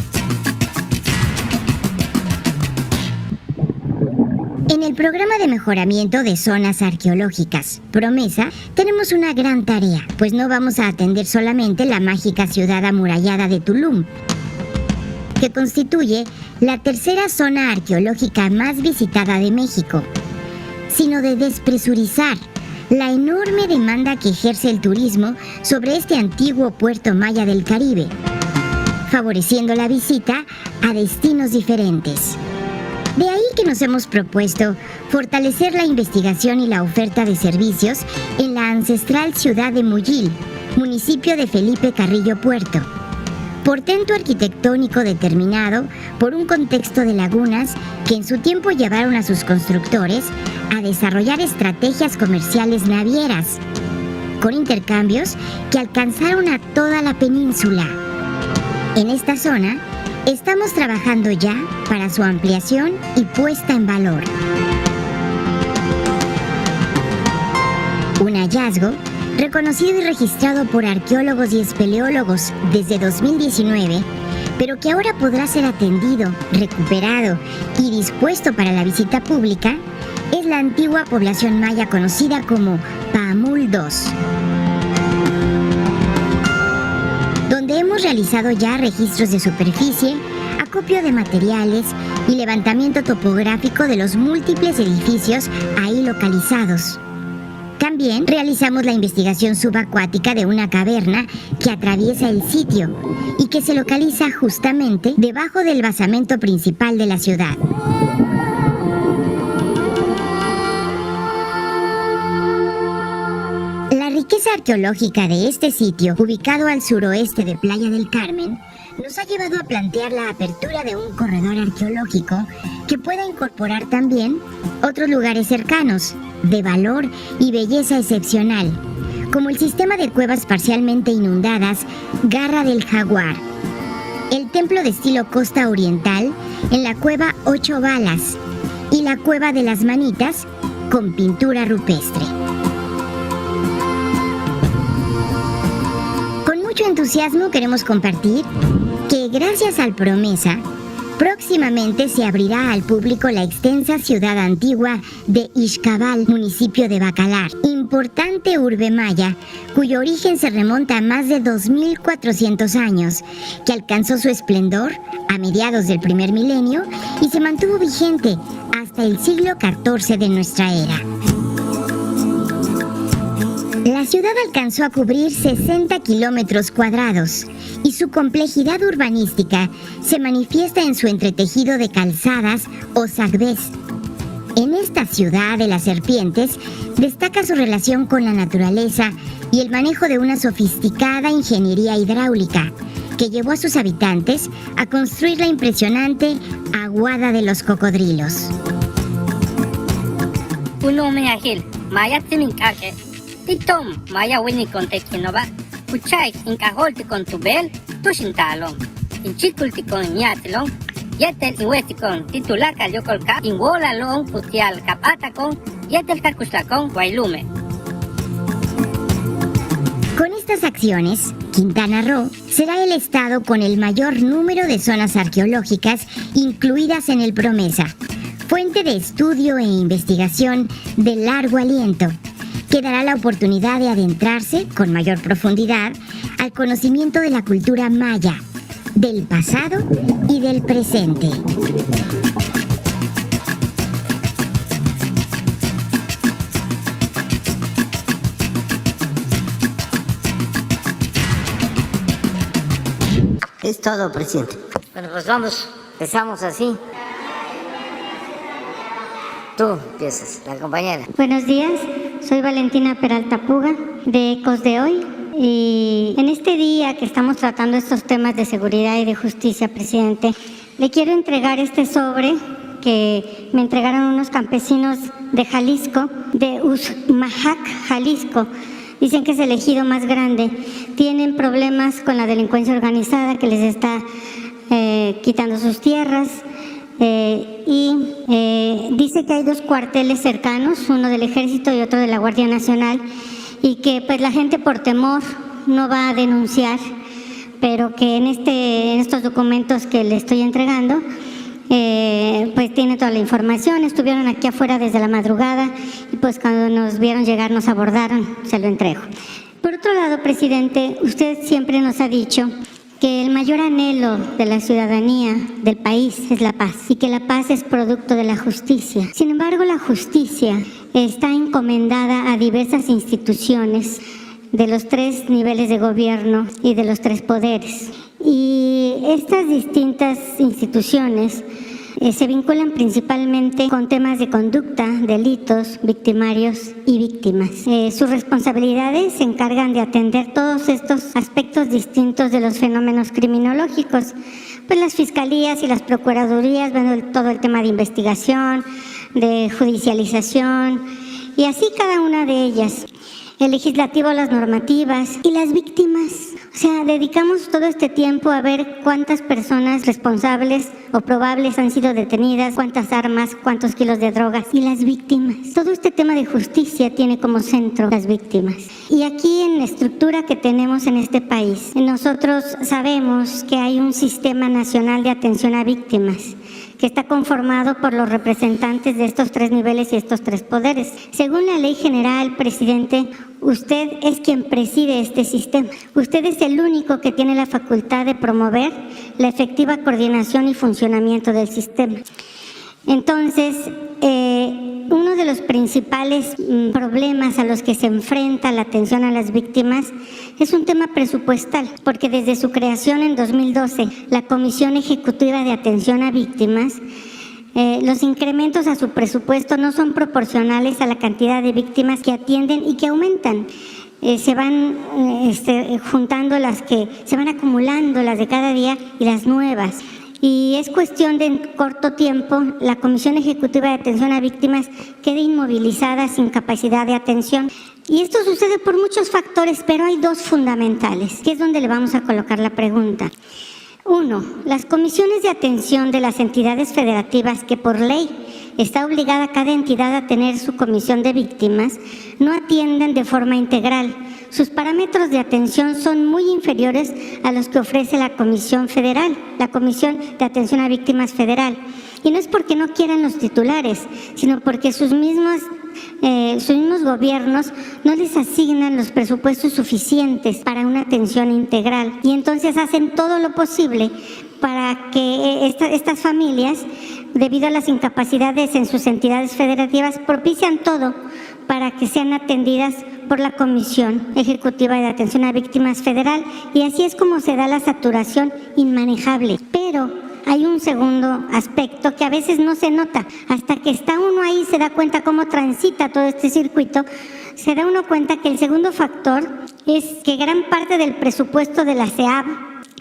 En el programa de mejoramiento de zonas arqueológicas, Promesa, tenemos una gran tarea, pues no vamos a atender solamente la mágica ciudad amurallada de Tulum, que constituye la tercera zona arqueológica más visitada de México, sino de despresurizar la enorme demanda que ejerce el turismo sobre este antiguo puerto maya del Caribe, favoreciendo la visita a destinos diferentes. De ahí que nos hemos propuesto fortalecer la investigación y la oferta de servicios en la ancestral ciudad de Muyil, municipio de Felipe Carrillo Puerto, portento arquitectónico determinado por un contexto de lagunas que en su tiempo llevaron a sus constructores a desarrollar estrategias comerciales navieras, con intercambios que alcanzaron a toda la península. En esta zona, estamos trabajando ya para su ampliación y puesta en valor. Un hallazgo reconocido y registrado por arqueólogos y espeleólogos desde 2019, pero que ahora podrá ser atendido, recuperado y dispuesto para la visita pública, es la antigua población maya conocida como Paamul II, donde hemos realizado ya registros de superficie, acopio de materiales y levantamiento topográfico de los múltiples edificios ahí localizados. También realizamos la investigación subacuática de una caverna que atraviesa el sitio y que se localiza justamente debajo del basamento principal de la ciudad. La riqueza arqueológica de este sitio, ubicado al suroeste de Playa del Carmen, nos ha llevado a plantear la apertura de un corredor arqueológico que pueda incorporar también otros lugares cercanos, de valor y belleza excepcional, como el sistema de cuevas parcialmente inundadas Garra del Jaguar, el templo de estilo costa oriental en la cueva 8 Balas y la cueva de las Manitas con pintura rupestre. Con mucho entusiasmo queremos compartir que gracias al Promesa, próximamente se abrirá al público la extensa ciudad antigua de Ixcabal, municipio de Bacalar, importante urbe maya, cuyo origen se remonta a más de 2.400 años, que alcanzó su esplendor a mediados del primer milenio y se mantuvo vigente hasta el siglo XIV de nuestra era. La ciudad alcanzó a cubrir 60 kilómetros cuadrados y su complejidad urbanística se manifiesta en su entretejido de calzadas o zagbés, esta ciudad de las serpientes destaca su relación con la naturaleza y el manejo de una sofisticada ingeniería hidráulica que llevó a sus habitantes a construir la impresionante Aguada de los Cocodrilos. Uno me agil, maya timinkake, titom, maya winni con tequinova, kuchay, incajolte con tu bel, tushintalon, inchiculti con ñatlon, yetel inwesti con titulaca yocolca, inwola long putial capata con, yetel cacuslacon, guaylume. Con estas acciones, Quintana Roo será el estado con el mayor número de zonas arqueológicas incluidas en el PROMESA, fuente de estudio e investigación de largo aliento, que dará la oportunidad de adentrarse con mayor profundidad al conocimiento de la cultura maya, del pasado y del presente. Es todo, presidente. Bueno, pues empezamos así. Tú empiezas, la compañera. Buenos días, soy Valentina Peralta Puga, de Ecos de Hoy. Y en este día que estamos tratando estos temas de seguridad y de justicia, presidente, le quiero entregar este sobre que me entregaron unos campesinos de Jalisco, de Usmajac, Jalisco. Dicen que es el ejido más grande. Tienen problemas con la delincuencia organizada que les está quitando sus tierras. Dice que hay 2 cuarteles cercanos, uno del Ejército y otro de la Guardia Nacional, y que pues la gente por temor no va a denunciar, pero que en estos documentos que le estoy entregando, pues tiene toda la información. Estuvieron aquí afuera desde la madrugada y pues cuando nos vieron llegar nos abordaron, se lo entrego. Por otro lado, presidente, usted siempre nos ha dicho que el mayor anhelo de la ciudadanía del país es la paz y que la paz es producto de la justicia. Sin embargo, la justicia está encomendada a diversas instituciones de los 3 niveles de gobierno y de los 3 poderes. Y estas distintas instituciones se vinculan principalmente con temas de conducta, delitos, victimarios y víctimas. Sus responsabilidades se encargan de atender todos estos aspectos distintos de los fenómenos criminológicos. Pues las fiscalías y las procuradurías ven todo el tema de investigación, de judicialización y así cada una de ellas. El legislativo, las normativas y las víctimas. O sea, dedicamos todo este tiempo a ver cuántas personas responsables o probables han sido detenidas, cuántas armas, cuántos kilos de drogas y las víctimas. Todo este tema de justicia tiene como centro las víctimas. Y aquí en la estructura que tenemos en este país, nosotros sabemos que hay un sistema nacional de atención a víctimas que está conformado por los representantes de estos 3 niveles y estos 3 poderes. Según la ley general, presidente, usted es quien preside este sistema. Usted es el único que tiene la facultad de promover la efectiva coordinación y funcionamiento del sistema. Entonces, uno de los principales problemas a los que se enfrenta la atención a las víctimas es un tema presupuestal, porque desde su creación en 2012, la Comisión Ejecutiva de Atención a Víctimas, los incrementos a su presupuesto no son proporcionales a la cantidad de víctimas que atienden y que aumentan. Se van juntando se van acumulando las de cada día y las nuevas. Y es cuestión de en corto tiempo, la Comisión Ejecutiva de Atención a Víctimas queda inmovilizada sin capacidad de atención. Y esto sucede por muchos factores, pero hay 2 fundamentales, que es donde le vamos a colocar la pregunta. 1. Las comisiones de atención de las entidades federativas, que por ley está obligada cada entidad a tener su comisión de víctimas, no atienden de forma integral. Sus parámetros de atención son muy inferiores a los que ofrece la Comisión Federal, la Comisión de Atención a Víctimas Federal. Y no es porque no quieran los titulares, sino porque sus mismos gobiernos no les asignan los presupuestos suficientes para una atención integral. Y entonces hacen todo lo posible para que estas familias, debido a las incapacidades en sus entidades federativas, propician todo para que sean atendidas por la Comisión Ejecutiva de Atención a Víctimas Federal, y así es como se da la saturación inmanejable. Pero hay un segundo aspecto que a veces no se nota. Hasta que está uno ahí se da cuenta cómo transita todo este circuito, se da uno cuenta que el segundo factor es que gran parte del presupuesto de la SEAB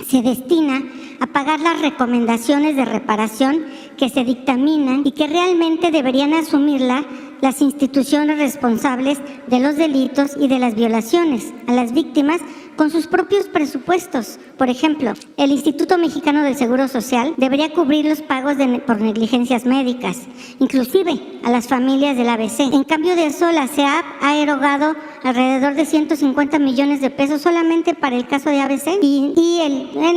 se destina a pagar las recomendaciones de reparación que se dictaminan y que realmente deberían asumirla las instituciones responsables de los delitos y de las violaciones a las víctimas con sus propios presupuestos. Por ejemplo, el Instituto Mexicano del Seguro Social debería cubrir los pagos por negligencias médicas, inclusive a las familias del ABC. En cambio de eso, la SEAP ha erogado alrededor de 150 millones de pesos solamente para el caso de ABC.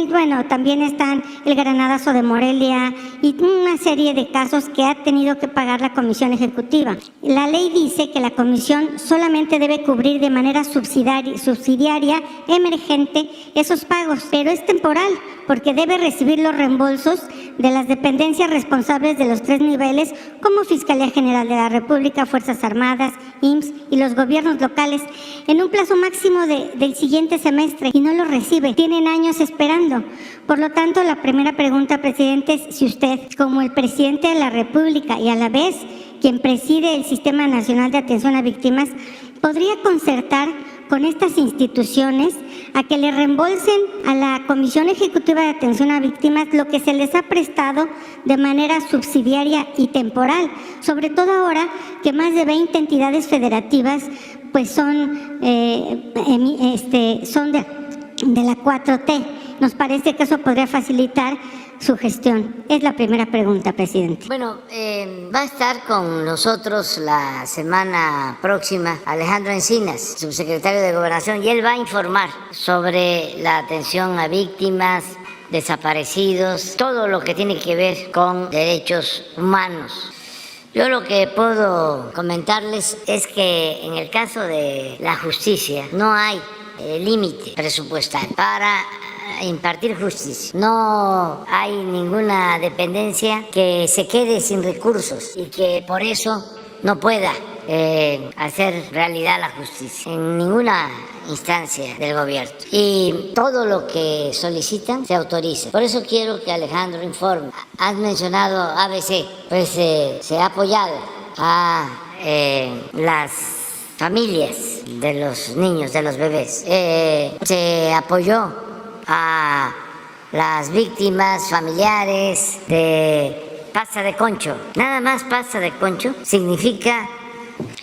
Bueno, también están el granadazo de Morelia y una serie de casos que ha tenido que pagar la Comisión Ejecutiva. La ley dice que la Comisión solamente debe cubrir de manera subsidiaria, emergente, esos pagos, pero es temporal porque debe recibir los reembolsos de las dependencias responsables de los 3 niveles como Fiscalía General de la República, Fuerzas Armadas, IMSS y los gobiernos locales en un plazo máximo del siguiente semestre y no lo recibe. Tienen años esperando. Por lo tanto, la primera pregunta, presidente, es si usted, como el presidente de la República y a la vez quien preside el Sistema Nacional de Atención a Víctimas, podría concertar con estas instituciones a que le reembolsen a la Comisión Ejecutiva de Atención a Víctimas lo que se les ha prestado de manera subsidiaria y temporal, sobre todo ahora que más de 20 entidades federativas pues son de la 4T. Nos parece que eso podría facilitar su gestión. Es la primera pregunta, presidente. Bueno, va a estar con nosotros la semana próxima Alejandro Encinas, subsecretario de Gobernación, y él va a informar sobre la atención a víctimas, desaparecidos, todo lo que tiene que ver con derechos humanos. Yo lo que puedo comentarles es que en el caso de la justicia no hay límite presupuestal para impartir justicia. No hay ninguna dependencia que se quede sin recursos y que por eso no pueda hacer realidad la justicia en ninguna instancia del gobierno. Y todo lo que solicitan se autoriza. Por eso quiero que Alejandro informe. Has mencionado ABC, pues se ha apoyado a las familias de los niños, de los bebés. Se apoyó a las víctimas familiares de pasta de concho. Nada más pasta de concho significa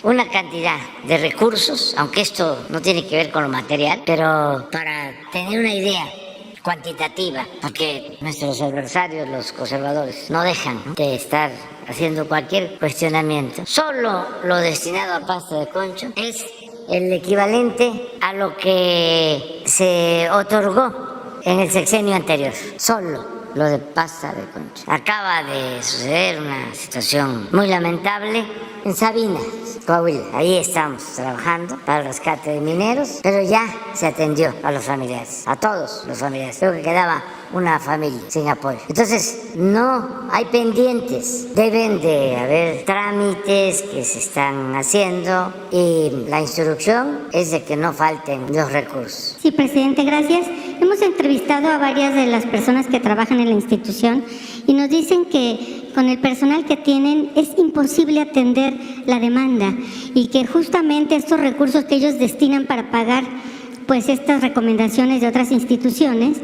una cantidad de recursos, aunque esto no tiene que ver con lo material, pero para tener una idea cuantitativa, porque nuestros adversarios, los conservadores, no dejan de estar haciendo cualquier cuestionamiento. Solo lo destinado a pasta de concho es el equivalente a lo que se otorgó en el sexenio anterior, solo lo de pasta de concho. Acaba de suceder una situación muy lamentable en Sabinas, Coahuila. Ahí estamos trabajando para el rescate de mineros, pero ya se atendió a los familiares, a todos los familiares. Creo que quedaba una familia sin apoyo. Entonces, no hay pendientes. Deben de haber trámites que se están haciendo y la instrucción es de que no falten los recursos. Sí, presidente, gracias. Hemos entrevistado a varias de las personas que trabajan en la institución y nos dicen que con el personal que tienen es imposible atender la demanda y que justamente estos recursos que ellos destinan para pagar pues estas recomendaciones de otras instituciones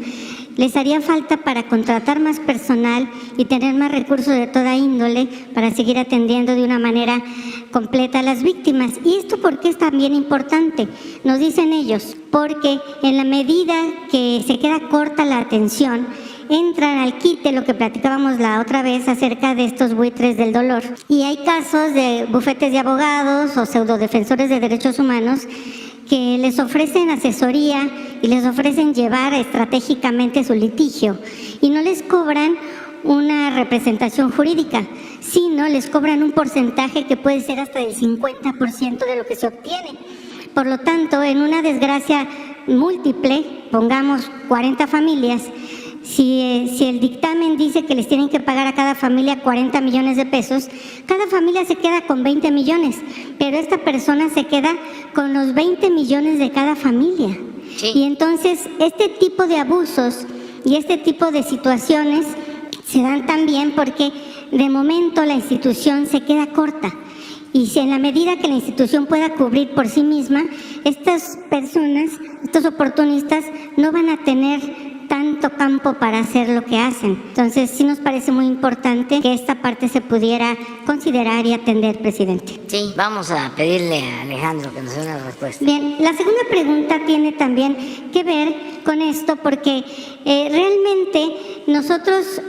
les haría falta para contratar más personal y tener más recursos de toda índole para seguir atendiendo de una manera completa a las víctimas. ¿Y esto por qué es también importante? Nos dicen ellos, porque en la medida que se queda corta la atención, entran al quite lo que platicábamos la otra vez acerca de estos buitres del dolor. Y hay casos de bufetes de abogados o pseudodefensores de derechos humanos que les ofrecen asesoría y les ofrecen llevar estratégicamente su litigio y no les cobran una representación jurídica, sino les cobran un porcentaje que puede ser hasta del 50% de lo que se obtiene. Por lo tanto, en una desgracia múltiple, pongamos 40 familias, si el dictamen dice que les tienen que pagar a cada familia 40 millones de pesos, cada familia se queda con 20 millones, pero esta persona se queda con los 20 millones de cada familia. Sí. Y entonces este tipo de abusos y este tipo de situaciones Se dan también porque de momento la institución se queda corta. Y si en la medida que la institución pueda cubrir por sí misma, estas personas, estos oportunistas, no van a tener tanto campo para hacer lo que hacen. Entonces, sí nos parece muy importante que esta parte se pudiera considerar y atender, presidente. Sí, vamos a pedirle a Alejandro que nos dé una respuesta. Bien, la segunda pregunta tiene también que ver con esto porque realmente nosotros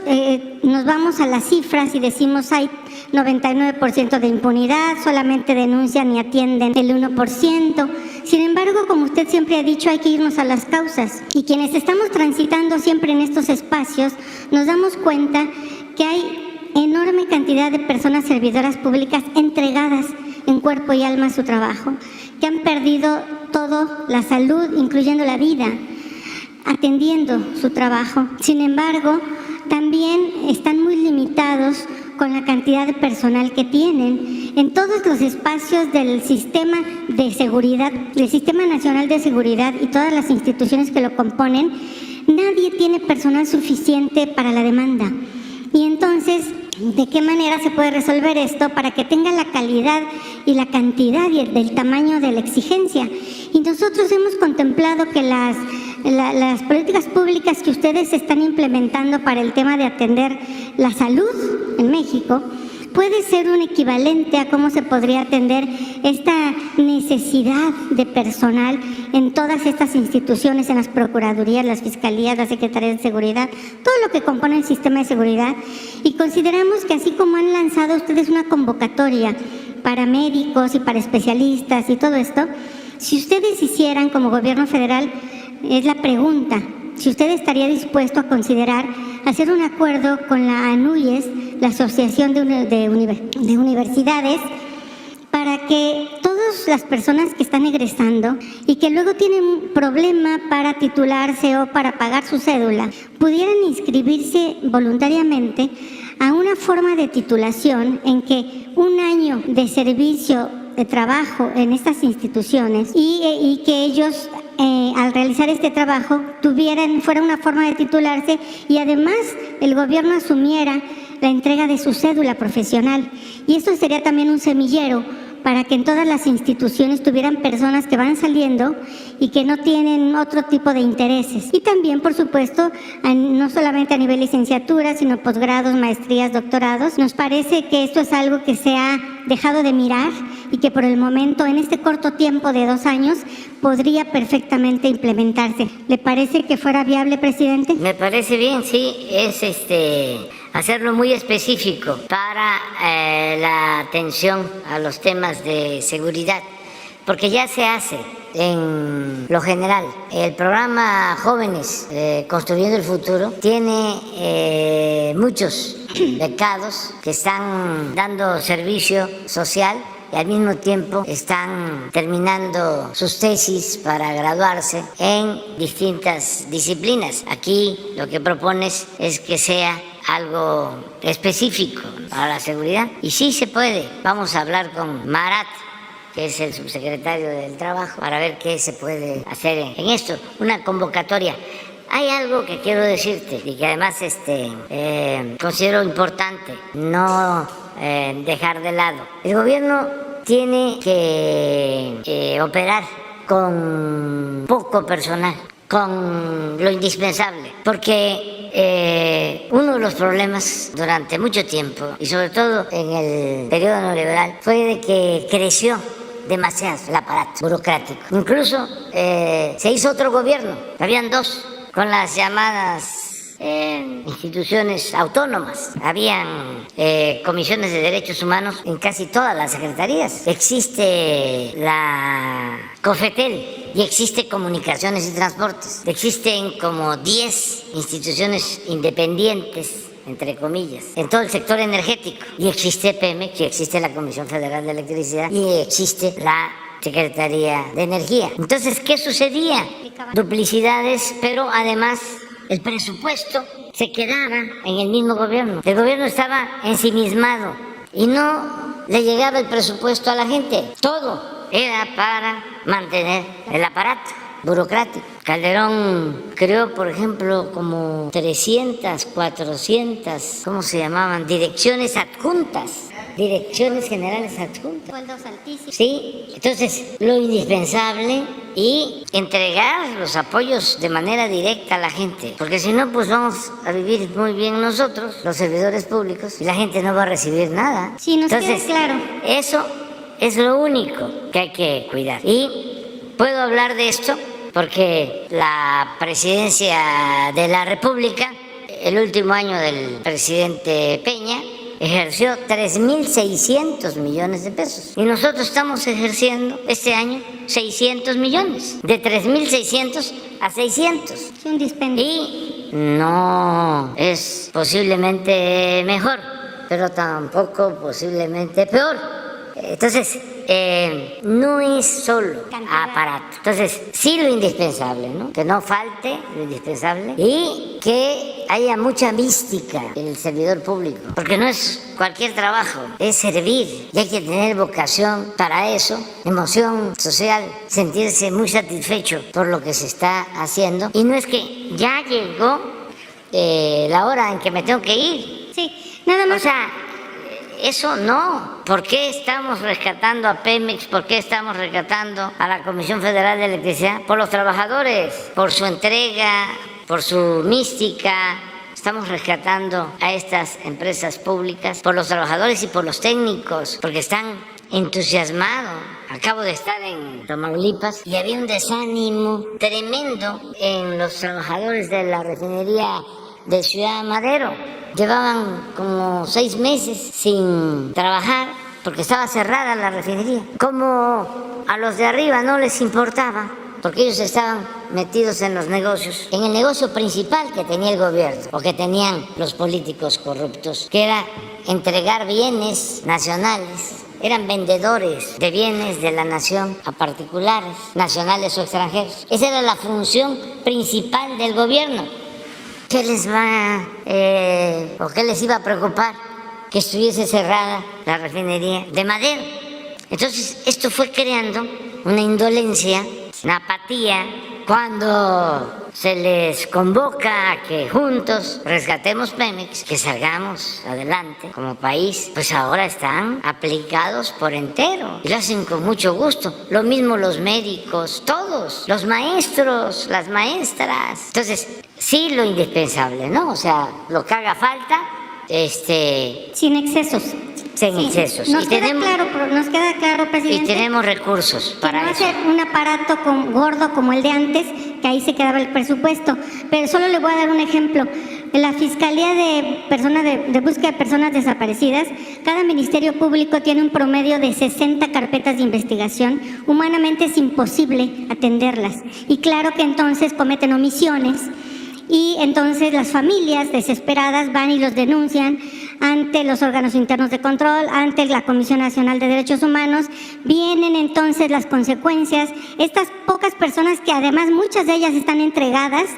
nos vamos a las cifras y decimos hay 99% de impunidad, solamente denuncian y atienden el 1%. Sin embargo, como usted siempre ha dicho, hay que irnos a las causas. Y quienes estamos transitando siempre en estos espacios, nos damos cuenta que hay enorme cantidad de personas servidoras públicas entregadas en cuerpo y alma a su trabajo, que han perdido todo, la salud, incluyendo la vida, atendiendo su trabajo. Sin embargo, también están muy limitados con la cantidad de personal que tienen. En todos los espacios del sistema de seguridad, del Sistema Nacional de Seguridad y todas las instituciones que lo componen, nadie tiene personal suficiente para la demanda. Y entonces, ¿de qué manera se puede resolver esto para que tenga la calidad y la cantidad y del tamaño de la exigencia? Y nosotros hemos contemplado que las políticas públicas que ustedes están implementando para el tema de atender la salud en México puede ser un equivalente a cómo se podría atender esta necesidad de personal en todas estas instituciones, en las procuradurías, las fiscalías, las secretarías de seguridad, todo lo que compone el sistema de seguridad. Y consideramos que así como han lanzado ustedes una convocatoria para médicos y para especialistas y todo esto, si ustedes hicieran como gobierno federal, es la pregunta, si usted estaría dispuesto a considerar hacer un acuerdo con la ANUYES, la Asociación de Universidades, para que todas las personas que están egresando y que luego tienen un problema para titularse o para pagar su cédula, pudieran inscribirse voluntariamente a una forma de titulación en que un año de servicio de trabajo en estas instituciones y que ellos al realizar este trabajo fuera una forma de titularse y además el gobierno asumiera la entrega de su cédula profesional. Y esto sería también un semillero para que en todas las instituciones tuvieran personas que van saliendo y que no tienen otro tipo de intereses. Y también, por supuesto, no solamente a nivel licenciatura, sino posgrados, maestrías, doctorados. Nos parece que esto es algo que se ha dejado de mirar y que por el momento, en este corto tiempo de 2 años, podría perfectamente implementarse. ¿Le parece que fuera viable, presidente? Me parece bien, sí, es hacerlo muy específico para la atención a los temas de seguridad, porque ya se hace en lo general. El programa Jóvenes Construyendo el Futuro tiene muchos becados que están dando servicio social y al mismo tiempo están terminando sus tesis para graduarse en distintas disciplinas. Aquí lo que propones es que sea algo específico para la seguridad y sí se puede. Vamos a hablar con Marat, que es el subsecretario del Trabajo, para ver qué se puede hacer en esto, una convocatoria. Hay algo que quiero decirte y que además considero importante no dejar de lado. El gobierno tiene que operar con poco personal, con lo indispensable, porque uno de los problemas durante mucho tiempo, y sobre todo en el periodo neoliberal, fue de que creció demasiado el aparato burocrático. Incluso se hizo otro gobierno, habían 2, con las llamadas instituciones autónomas. Habían comisiones de derechos humanos en casi todas las secretarías. Existe la COFETEL y existe Comunicaciones y Transportes. Existen como 10 instituciones independientes, entre comillas, en todo el sector energético. Y existe Pemex, y existe la Comisión Federal de Electricidad, y existe la Secretaría de Energía. Entonces, ¿qué sucedía? Duplicidades, pero además el presupuesto se quedaba en el mismo gobierno. El gobierno estaba ensimismado y no le llegaba el presupuesto a la gente. Todo era para mantener el aparato burocrático. Calderón creó, por ejemplo, como 300, 400, ¿cómo se llamaban? Direcciones adjuntas. Direcciones generales adjuntas. Sueldos altísimos. Sí, entonces lo indispensable y entregar los apoyos de manera directa a la gente, porque si no, pues vamos a vivir muy bien nosotros, los servidores públicos, y la gente no va a recibir nada. Sí, nos Entonces, queda claro. eso es lo único que hay que cuidar. Y puedo hablar de esto porque la presidencia de la República, el último año del presidente Peña, ejerció 3.600 millones de pesos. Y nosotros estamos ejerciendo este año 600 millones. De 3.600 a 600. Es un dispendio. Y no es posiblemente mejor, pero tampoco posiblemente peor. Entonces, no es solo aparato. Entonces, sí lo indispensable, ¿no? Que no falte lo indispensable y que haya mucha mística en el servidor público, porque no es cualquier trabajo, es servir y hay que tener vocación para eso, emoción social, sentirse muy satisfecho por lo que se está haciendo. Y no es que ya llegó la hora en que me tengo que ir. Sí, nada más. O sea, eso no. ¿Por qué estamos rescatando a Pemex? ¿Por qué estamos rescatando a la Comisión Federal de Electricidad? Por los trabajadores, por su entrega, por su mística. Estamos rescatando a estas empresas públicas por los trabajadores y por los técnicos, porque están entusiasmados. Acabo de estar en Tamaulipas y había un desánimo tremendo en los trabajadores de la refinería de Ciudad Madero. Llevaban como 6 meses sin trabajar porque estaba cerrada la refinería. Como a los de arriba no les importaba, porque ellos estaban metidos en los negocios, en el negocio principal que tenía el gobierno o que tenían los políticos corruptos, que era entregar bienes nacionales. Eran vendedores de bienes de la nación a particulares, nacionales o extranjeros. Esa era la función principal del gobierno. ¿Qué les va o qué les iba a preocupar que estuviese cerrada la refinería de Madero? Entonces, esto fue creando una indolencia, una apatía. Cuando se les convoca a que juntos rescatemos Pemex, que salgamos adelante como país, pues ahora están aplicados por entero y lo hacen con mucho gusto. Lo mismo los médicos, todos, los maestros, las maestras. Entonces, sí lo indispensable, ¿no? O sea, lo que haga falta, sin excesos. sin Sí, excesos. Nos queda claro, presidente. Y tenemos recursos para que no eso. hacer un aparato gordo como el de antes, que ahí se quedaba el presupuesto. Pero solo le voy a dar un ejemplo. En la Fiscalía de Búsqueda de Personas Desaparecidas, cada ministerio público tiene un promedio de 60 carpetas de investigación. Humanamente es imposible atenderlas. Y claro que entonces cometen omisiones. Y entonces las familias desesperadas van y los denuncian ante los órganos internos de control, ante la Comisión Nacional de Derechos Humanos. Vienen entonces las consecuencias. Estas pocas personas, que además muchas de ellas están entregadas,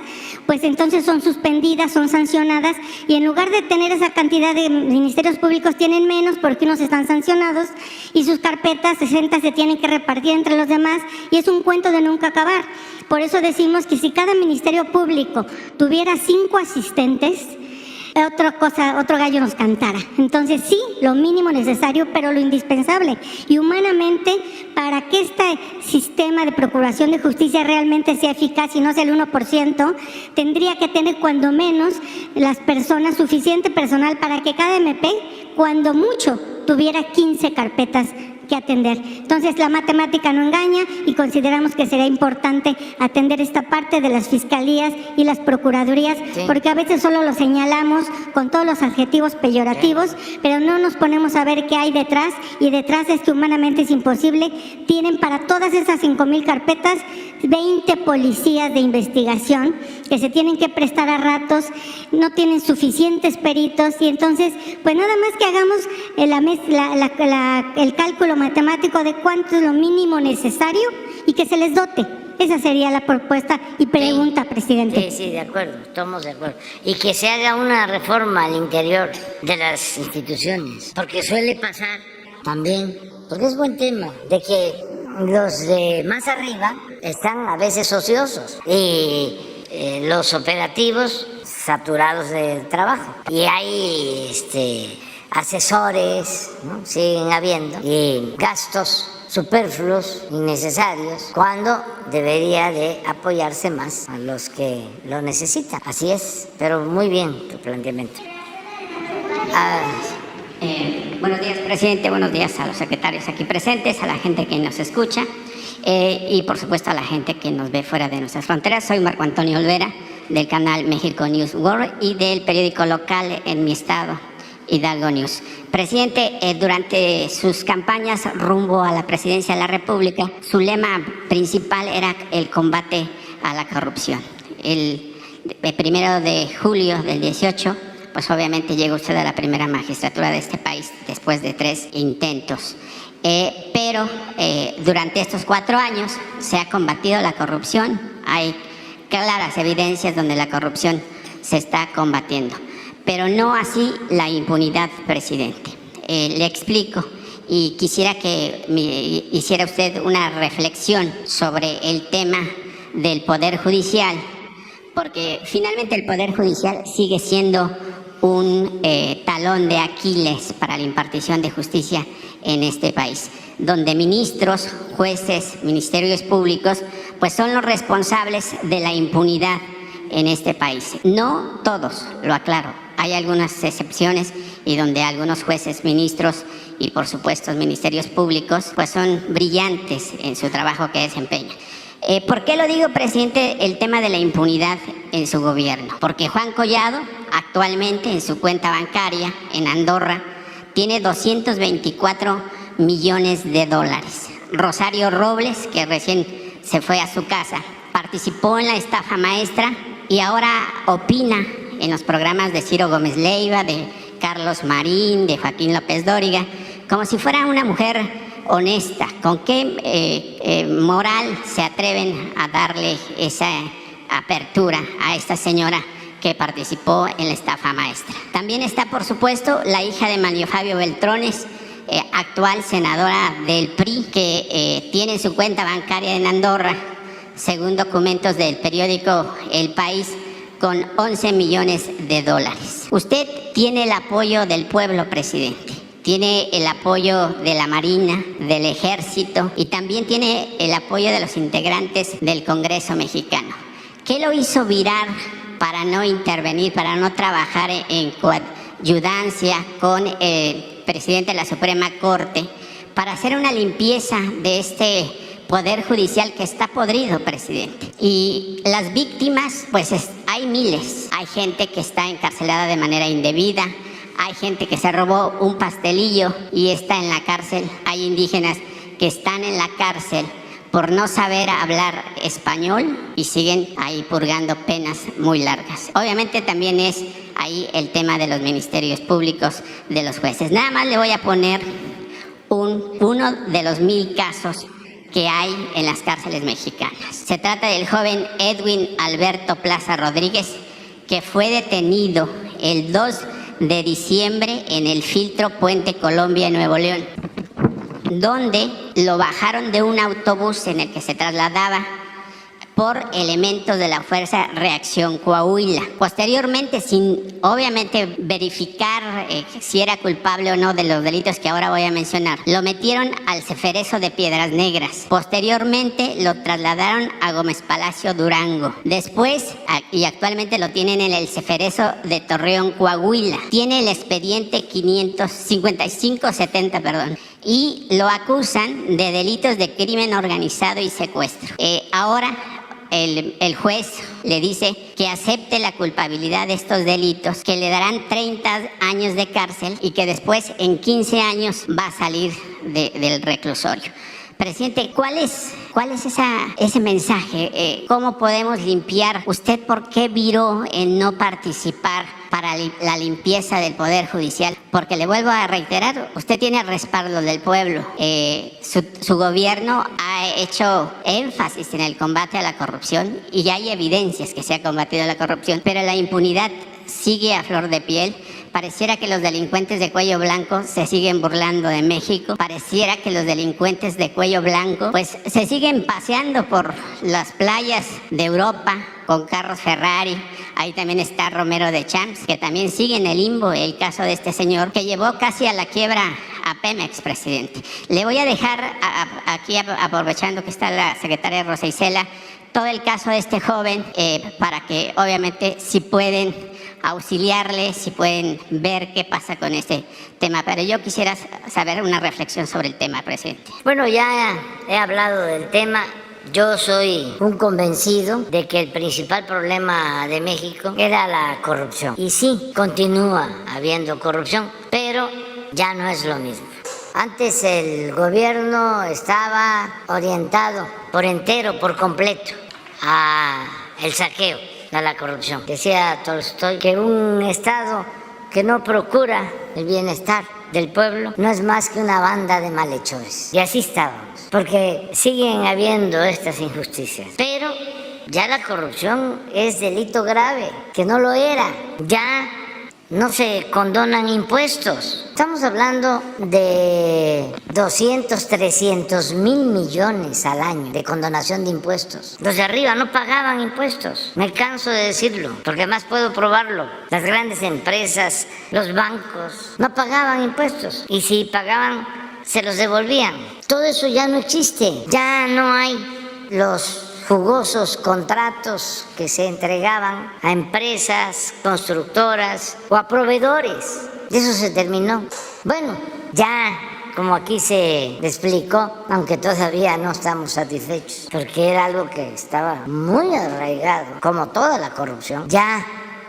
pues entonces son suspendidas, son sancionadas, y en lugar de tener esa cantidad de ministerios públicos tienen menos porque unos están sancionados y sus carpetas 60 se tienen que repartir entre los demás, y es un cuento de nunca acabar. Por eso decimos que si cada ministerio público tuviera 5 asistentes, otro gallo nos cantara. Entonces sí, lo mínimo necesario, pero lo indispensable. Y humanamente, para que este sistema de procuración de justicia realmente sea eficaz y no sea el 1%, tendría que tener cuando menos las personas, suficiente personal para que cada MP, cuando mucho, tuviera 15 carpetas que atender. Entonces la matemática no engaña y consideramos que sería importante atender esta parte de las fiscalías y las procuradurías, sí, porque a veces solo lo señalamos con todos los adjetivos peyorativos, sí, pero no nos ponemos a ver qué hay detrás, y detrás es que humanamente es imposible. Tienen para todas esas 5,000 carpetas 20 policías de investigación que se tienen que prestar a ratos, no tienen suficientes peritos, y entonces pues nada más que hagamos el cálculo matemático de cuánto es lo mínimo necesario y que se les dote. Esa sería la propuesta y pregunta, sí, presidente. Sí, de acuerdo, estamos de acuerdo. Y que se haga una reforma al interior de las instituciones, porque suele pasar también, porque es buen tema, de que los de más arriba están a veces ociosos y los operativos saturados de trabajo. Y hay asesores, ¿no? Siguen habiendo, y gastos superfluos, innecesarios, cuando debería de apoyarse más a los que lo necesitan. Así es, pero muy bien tu planteamiento. Buenos días, presidente. Buenos días a los secretarios aquí presentes, a la gente que nos escucha y, por supuesto, a la gente que nos ve fuera de nuestras fronteras. Soy Marco Antonio Olvera, del canal México News World y del periódico local en mi estado, Hidalgo News. Presidente, durante sus campañas rumbo a la presidencia de la República, su lema principal era el combate a la corrupción. El 1 de julio del 18, pues obviamente llega usted a la primera magistratura de este país después de 3 intentos. Pero durante estos 4 años se ha combatido la corrupción. Hay claras evidencias donde la corrupción se está combatiendo, pero no así la impunidad, presidente. Le explico y quisiera que hiciera usted una reflexión sobre el tema del Poder Judicial, porque finalmente el Poder Judicial sigue siendo un talón de Aquiles para la impartición de justicia en este país, donde ministros, jueces, ministerios públicos, pues son los responsables de la impunidad en este país. No todos, lo aclaro, hay algunas excepciones y donde algunos jueces, ministros y por supuesto ministerios públicos pues son brillantes en su trabajo que desempeñan. ¿Por qué lo digo, presidente, el tema de la impunidad en su gobierno? Porque Juan Collado actualmente en su cuenta bancaria en Andorra tiene 224 millones de dólares. Rosario Robles, que recién se fue a su casa, participó en la estafa maestra y ahora opina en los programas de Ciro Gómez Leiva, de Carlos Marín, de Joaquín López Dóriga, como si fuera una mujer honesta. ¿Con qué moral se atreven a darle esa apertura a esta señora que participó en la estafa maestra? También está, por supuesto, la hija de Manlio Fabio Beltrones, actual senadora del PRI, que tiene en su cuenta bancaria en Andorra, según documentos del periódico El País, con 11 millones de dólares. Usted tiene el apoyo del pueblo, presidente. Tiene el apoyo de la Marina, del Ejército y también tiene el apoyo de los integrantes del Congreso mexicano. ¿Qué lo hizo virar para no intervenir, para no trabajar en coayudancia con el presidente de la Suprema Corte, para hacer una limpieza de este Poder Judicial que está podrido, presidente? Y las víctimas, pues hay miles. Hay gente que está encarcelada de manera indebida, hay gente que se robó un pastelillo y está en la cárcel, hay indígenas que están en la cárcel por no saber hablar español y siguen ahí purgando penas muy largas. Obviamente también es ahí el tema de los ministerios públicos, de los jueces. Nada más le voy a poner uno de los 1000 casos que hay en las cárceles mexicanas. Se trata del joven Edwin Alberto Plaza Rodríguez, que fue detenido el 2 de diciembre en el filtro Puente Colombia, en Nuevo León, donde lo bajaron de un autobús en el que se trasladaba por elementos de la Fuerza Reacción Coahuila. Posteriormente, sin obviamente verificar si era culpable o no de los delitos que ahora voy a mencionar, lo metieron al Ceferezo de Piedras Negras. Posteriormente lo trasladaron a Gómez Palacio, Durango. Después, y actualmente lo tienen en el Ceferezo de Torreón, Coahuila. Tiene el expediente 5570, y lo acusan de delitos de crimen organizado y secuestro. Ahora el juez le dice que acepte la culpabilidad de estos delitos, que le darán 30 años de cárcel y que después en 15 años va a salir del reclusorio. Presidente, ¿cuál es ese mensaje? ¿Cómo podemos limpiar? ¿Usted por qué viró en no participar para la limpieza del Poder Judicial? Porque le vuelvo a reiterar, usted tiene el respaldo del pueblo. Su gobierno ha hecho énfasis en el combate a la corrupción y ya hay evidencias que se ha combatido la corrupción, pero la impunidad sigue a flor de piel. Pareciera que los delincuentes de cuello blanco se siguen burlando de México. Pareciera que los delincuentes de cuello blanco pues se siguen paseando por las playas de Europa con carros Ferrari. Ahí también está Romero de Champs, que también sigue en el limbo el caso de este señor que llevó casi a la quiebra a Pemex, presidente. Le voy a dejar aquí, aprovechando que está la secretaria Rosa Isela, todo el caso de este joven para que obviamente si pueden auxiliarle, si pueden ver qué pasa con este tema. Pero yo quisiera saber una reflexión sobre el tema, presidente. Bueno, ya he hablado del tema. Yo soy un convencido de que el principal problema de México era la corrupción. Y sí, continúa habiendo corrupción, pero ya no es lo mismo. Antes el gobierno estaba orientado por entero, por completo, al saqueo, a la corrupción. Decía Tolstoy que un Estado que no procura el bienestar del pueblo no es más que una banda de malhechores. Y así estábamos, porque siguen habiendo estas injusticias. Pero ya la corrupción es delito grave, que no lo era. Ya no se condonan impuestos. Estamos hablando de 200, 300 mil millones al año de condonación de impuestos. Los de arriba no pagaban impuestos. Me canso de decirlo, porque además puedo probarlo. Las grandes empresas, los bancos, no pagaban impuestos. Y si pagaban, se los devolvían. Todo eso ya no existe. Ya no hay los jugosos contratos que se entregaban a empresas constructoras o a proveedores. Eso se terminó. Bueno, ya como aquí se explicó, aunque todavía no estamos satisfechos, porque era algo que estaba muy arraigado, como toda la corrupción. Ya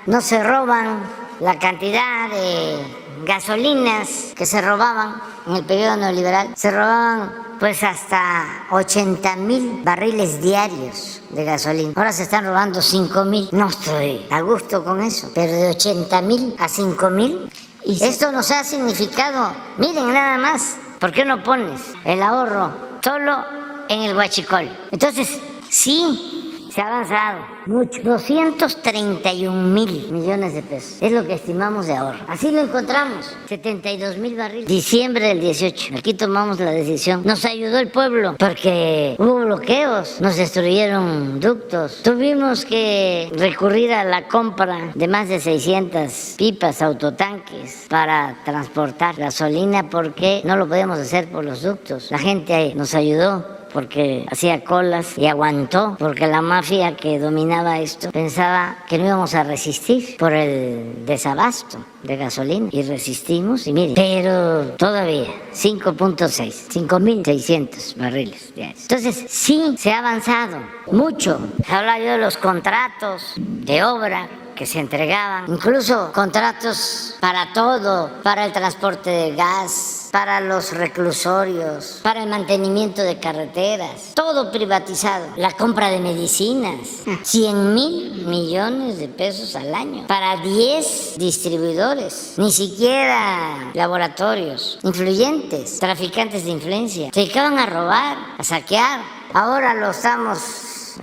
no se roban la cantidad de gasolinas que se robaban en el periodo neoliberal. Se robaban pues hasta 80,000 barriles diarios de gasolina. Ahora se están robando 5,000. No estoy a gusto con eso, pero de 80,000 a 5,000. Esto nos ha significado, miren nada más, ¿por qué no pones el ahorro solo en el huachicol? Entonces, sí, se ha avanzado mucho. 231,000 millones de pesos es lo que estimamos de ahorro. Así lo encontramos, 72,000 barriles. Diciembre del 18, aquí tomamos la decisión. Nos ayudó el pueblo porque hubo bloqueos, nos destruyeron ductos. Tuvimos que recurrir a la compra de más de 600 pipas, autotanques para transportar gasolina porque no lo podíamos hacer por los ductos. La gente nos ayudó porque hacía colas y aguantó, porque la mafia que dominaba esto pensaba que no íbamos a resistir por el desabasto de gasolina, y resistimos, y miren, pero todavía 5,600 barriles diarios. Entonces sí se ha avanzado mucho. Habla yo de los contratos de obra que se entregaban, incluso contratos para todo, para el transporte de gas, para los reclusorios, para el mantenimiento de carreteras, todo privatizado. La compra de medicinas, 100,000 millones de pesos al año, para 10 distribuidores, ni siquiera laboratorios, influyentes, traficantes de influencia, se dedicaban a robar, a saquear. Ahora lo estamos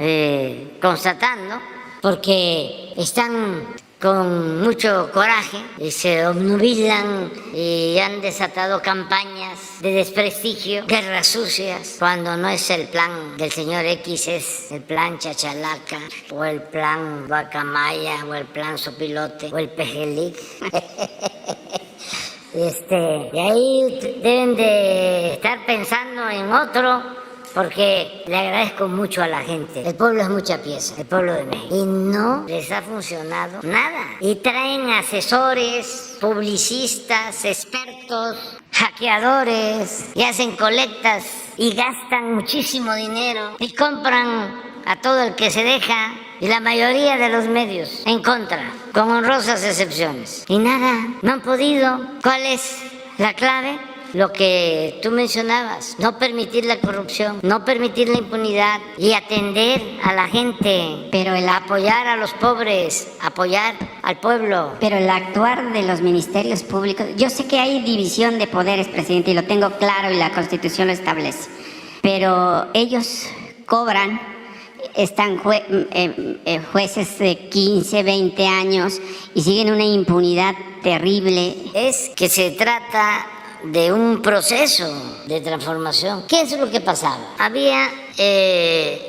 constatando, porque están con mucho coraje y se obnubilan y han desatado campañas de desprestigio, guerras sucias, cuando no es el plan del señor X, es el plan Chachalaca, o el plan Guacamaya, o el plan Sopilote, o el Pejelic. Y ahí deben de estar pensando en otro, porque le agradezco mucho a la gente. El pueblo es mucha pieza, el pueblo de México. Y no les ha funcionado nada. Y traen asesores, publicistas, expertos, hackeadores, y hacen colectas y gastan muchísimo dinero y compran a todo el que se deja, y la mayoría de los medios en contra, con honrosas excepciones. Y nada, no han podido. ¿Cuál es la clave? Lo que tú mencionabas, no permitir la corrupción, no permitir la impunidad y atender a la gente, pero apoyar a los pobres, apoyar al pueblo. Pero el actuar de los ministerios públicos, yo sé que hay división de poderes, presidente, y lo tengo claro y la Constitución lo establece, pero ellos cobran están jueces de 15, 20 años y siguen una impunidad terrible. Es que se trata de un proceso de transformación. ¿Qué es lo que pasaba? Había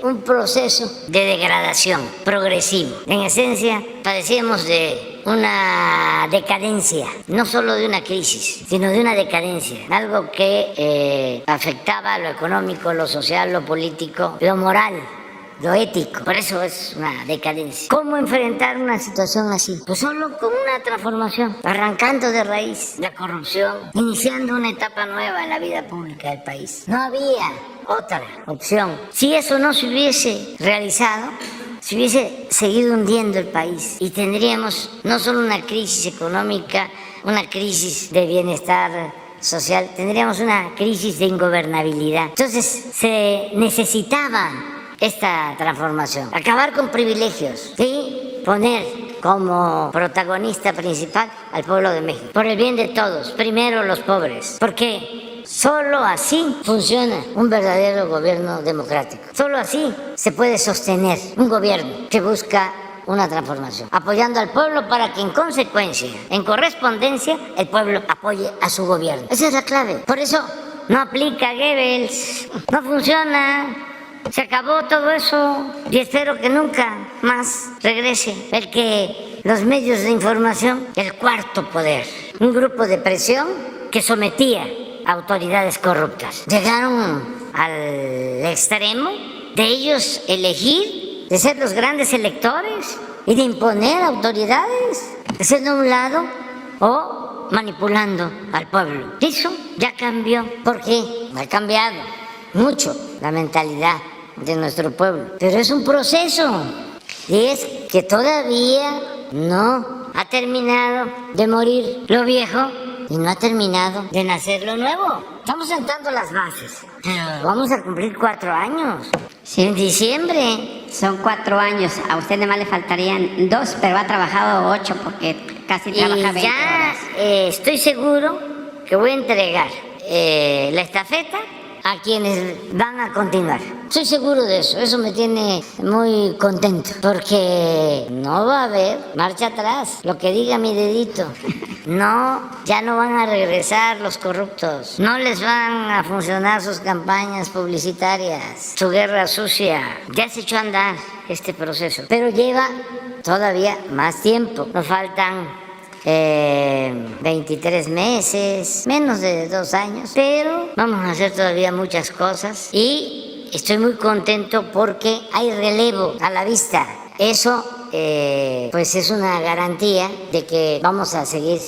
un proceso de degradación progresivo. En esencia, padecíamos de una decadencia, no solo de una crisis, sino de una decadencia, algo que afectaba lo económico, lo social, lo político, lo moral, lo ético. Por eso es una decadencia. ¿Cómo enfrentar una situación así? Pues solo con una transformación, arrancando de raíz la corrupción, iniciando una etapa nueva en la vida pública del país. No había otra opción. Si eso no se hubiese realizado, se hubiese seguido hundiendo el país y tendríamos no solo una crisis económica, una crisis de bienestar social, tendríamos una crisis de ingobernabilidad. Entonces se necesitaba esta transformación, acabar con privilegios y poner como protagonista principal al pueblo de México, por el bien de todos, primero los pobres, porque solo así funciona un verdadero gobierno democrático. Solo así se puede sostener un gobierno que busca una transformación, apoyando al pueblo para que en consecuencia, en correspondencia, el pueblo apoye a su gobierno. Esa es la clave. Por eso no aplica Goebbels, no funciona. Se acabó todo eso y espero que nunca más regrese el que los medios de información, el cuarto poder, un grupo de presión que sometía a autoridades corruptas. Llegaron al extremo de ellos elegir, de ser los grandes electores y de imponer autoridades, de ser de un lado o manipulando al pueblo. Eso ya cambió. ¿Por qué? Ha cambiado mucho la mentalidad de nuestro pueblo, pero es un proceso y es que todavía no ha terminado de morir lo viejo y no ha terminado de nacer lo nuevo. Estamos sentando las bases, pero vamos a cumplir 4 años. Sí. En diciembre. Son 4 años, a usted además le faltarían 2, pero ha trabajado 8 porque casi trabaja 20 ya horas. Estoy seguro que voy a entregar la estafeta a quienes van a continuar. Estoy seguro de eso. Eso me tiene muy contento, porque no va a haber marcha atrás. Lo que diga mi dedito. No, ya no van a regresar los corruptos. No les van a funcionar sus campañas publicitarias, su guerra sucia. Ya se echó a andar este proceso, pero lleva todavía más tiempo. Nos faltan 23 meses, menos de 2 años, pero vamos a hacer todavía muchas cosas y estoy muy contento porque hay relevo a la vista. Eso pues es una garantía de que vamos a seguir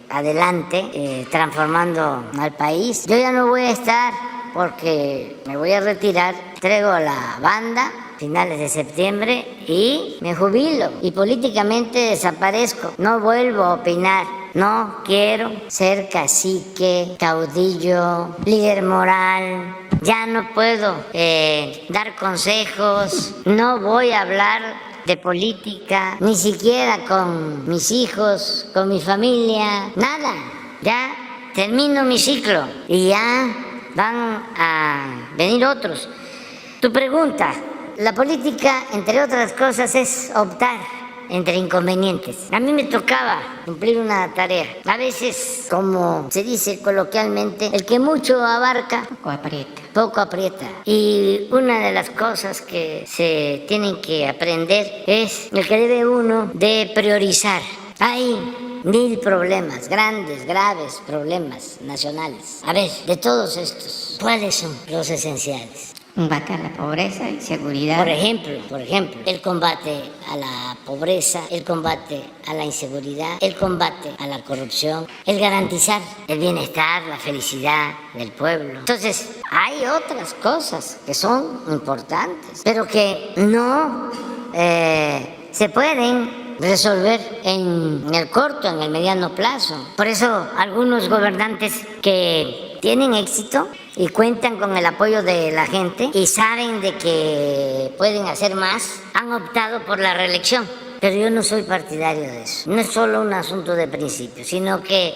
adelante transformando al país. Yo ya no voy a estar porque me voy a retirar, traigo a la banda finales de septiembre y me jubilo y políticamente desaparezco. No vuelvo a opinar. No quiero ser cacique, caudillo, líder moral. Ya no puedo dar consejos. No voy a hablar de política, ni siquiera con mis hijos, con mi familia, nada. Ya termino mi ciclo y ya van a venir otros. Tu pregunta. La política, entre otras cosas, es optar entre inconvenientes. A mí me tocaba cumplir una tarea. A veces, como se dice coloquialmente, el que mucho abarca, poco aprieta. Y una de las cosas que se tienen que aprender es el que debe uno de priorizar. Hay 1000 problemas, grandes, graves problemas nacionales. A ver, de todos estos, ¿cuáles son los esenciales? Combate a la pobreza y seguridad. Por ejemplo, el combate a la pobreza, el combate a la inseguridad, el combate a la corrupción, el garantizar el bienestar, la felicidad del pueblo. Entonces, hay otras cosas que son importantes, pero que no se pueden resolver en el corto, en el mediano plazo. Por eso, algunos gobernantes que tienen éxito y cuentan con el apoyo de la gente y saben de que pueden hacer más, han optado por la reelección. Pero yo no soy partidario de eso. No es solo un asunto de principio, sino que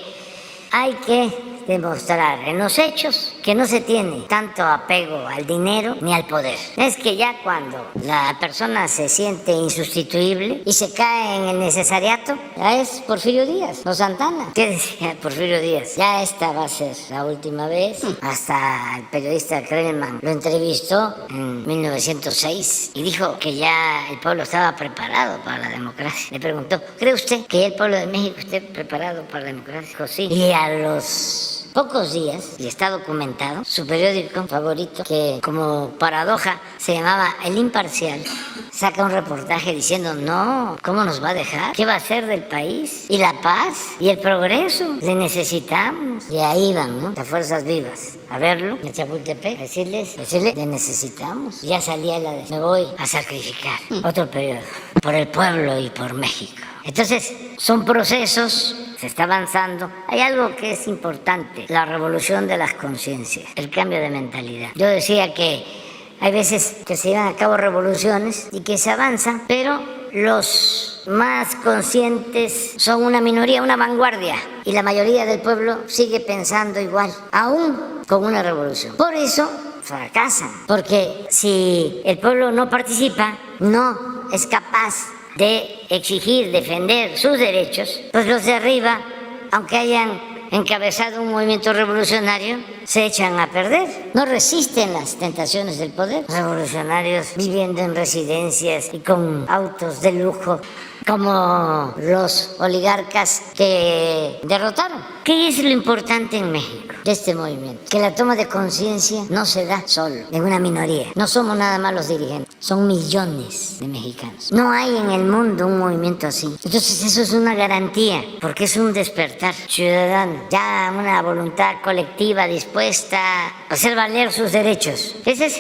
hay que demostrar en los hechos que no se tiene tanto apego al dinero ni al poder. Es que ya cuando la persona se siente insustituible y se cae en el necesariato, ya es Porfirio Díaz o Santana. ¿Qué decía Porfirio Díaz? Ya esta va a ser la última vez. Hasta el periodista Krellman lo entrevistó en 1906 y dijo que ya el pueblo estaba preparado para la democracia. Le preguntó, ¿cree usted que el pueblo de México esté preparado para la democracia? Dijo, sí. Y a los pocos días, y está documentado, su periódico favorito, que como paradoja se llamaba El Imparcial, saca un reportaje diciendo, no, ¿cómo nos va a dejar? ¿Qué va a hacer del país? Y la paz y el progreso, le necesitamos. Y ahí van, ¿no?, las fuerzas vivas a verlo en Chapultepec, decirle, le necesitamos. Ya salía la de, me voy a sacrificar otro periodo por el pueblo y por México. Entonces, son procesos, se está avanzando. Hay algo que es importante, la revolución de las conciencias, el cambio de mentalidad. Yo decía que hay veces que se llevan a cabo revoluciones y que se avanza, pero los más conscientes son una minoría, una vanguardia, y la mayoría del pueblo sigue pensando igual, aún con una revolución. Por eso fracasan, porque si el pueblo no participa, no es capaz de exigir, defender sus derechos, pues los de arriba, aunque hayan encabezado un movimiento revolucionario, se echan a perder. No resisten las tentaciones del poder. Revolucionarios viviendo en residencias y con autos de lujo, como los oligarcas que derrotaron. ¿Qué es lo importante en México de este movimiento? Que la toma de conciencia no se da solo, en una minoría. No somos nada más los dirigentes, son millones de mexicanos. No hay en el mundo un movimiento así. Entonces eso es una garantía, porque es un despertar ciudadano, ya una voluntad colectiva dispuesta a hacer valer sus derechos. Ese es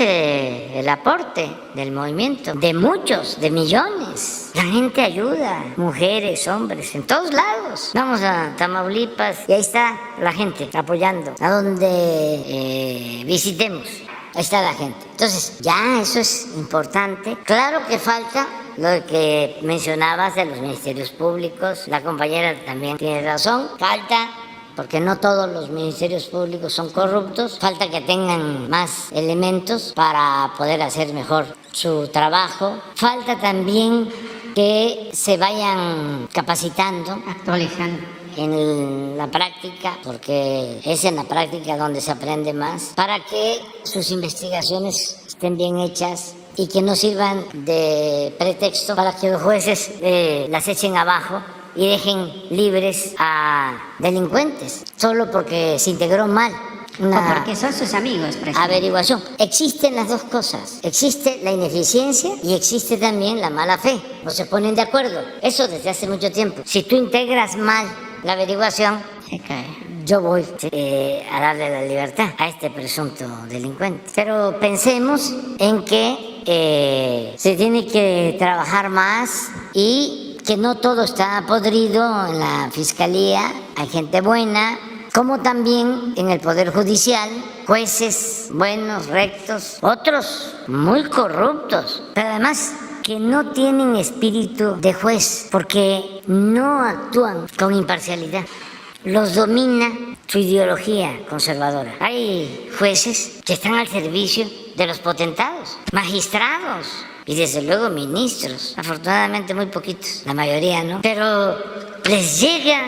el aporte del movimiento, de muchos, de millones. La gente ayuda, mujeres, hombres, en todos lados. Vamos a Tamaulipas y ahí está la gente apoyando. A donde visitemos, ahí está la gente. Entonces, ya eso es importante. Claro que falta lo que mencionabas de los ministerios públicos. La compañera también tiene razón. Falta, porque no todos los ministerios públicos son corruptos. Falta que tengan más elementos para poder hacer mejor su trabajo. Falta también que se vayan capacitando, Actualizando. en la práctica, porque es en la práctica donde se aprende más, para que sus investigaciones estén bien hechas y que no sirvan de pretexto para que los jueces las echen abajo y dejen libres a delincuentes, solo porque se integró mal una O porque son sus amigos, presidente. averiguación. Existen las dos cosas. Existe la ineficiencia y existe también la mala fe. No se ponen de acuerdo. Eso desde hace mucho tiempo. Si tú integras mal la averiguación, Se cae. yo voy a darle la libertad a este presunto delincuente. Pero pensemos en que se tiene que trabajar más y que no todo está podrido en la fiscalía. Hay gente buena, como también en el Poder Judicial, jueces buenos, rectos, otros muy corruptos, pero además que no tienen espíritu de juez porque no actúan con imparcialidad. Los domina su ideología conservadora. Hay jueces que están al servicio de los potentados, magistrados y desde luego ministros. Afortunadamente muy poquitos, la mayoría no, pero les llega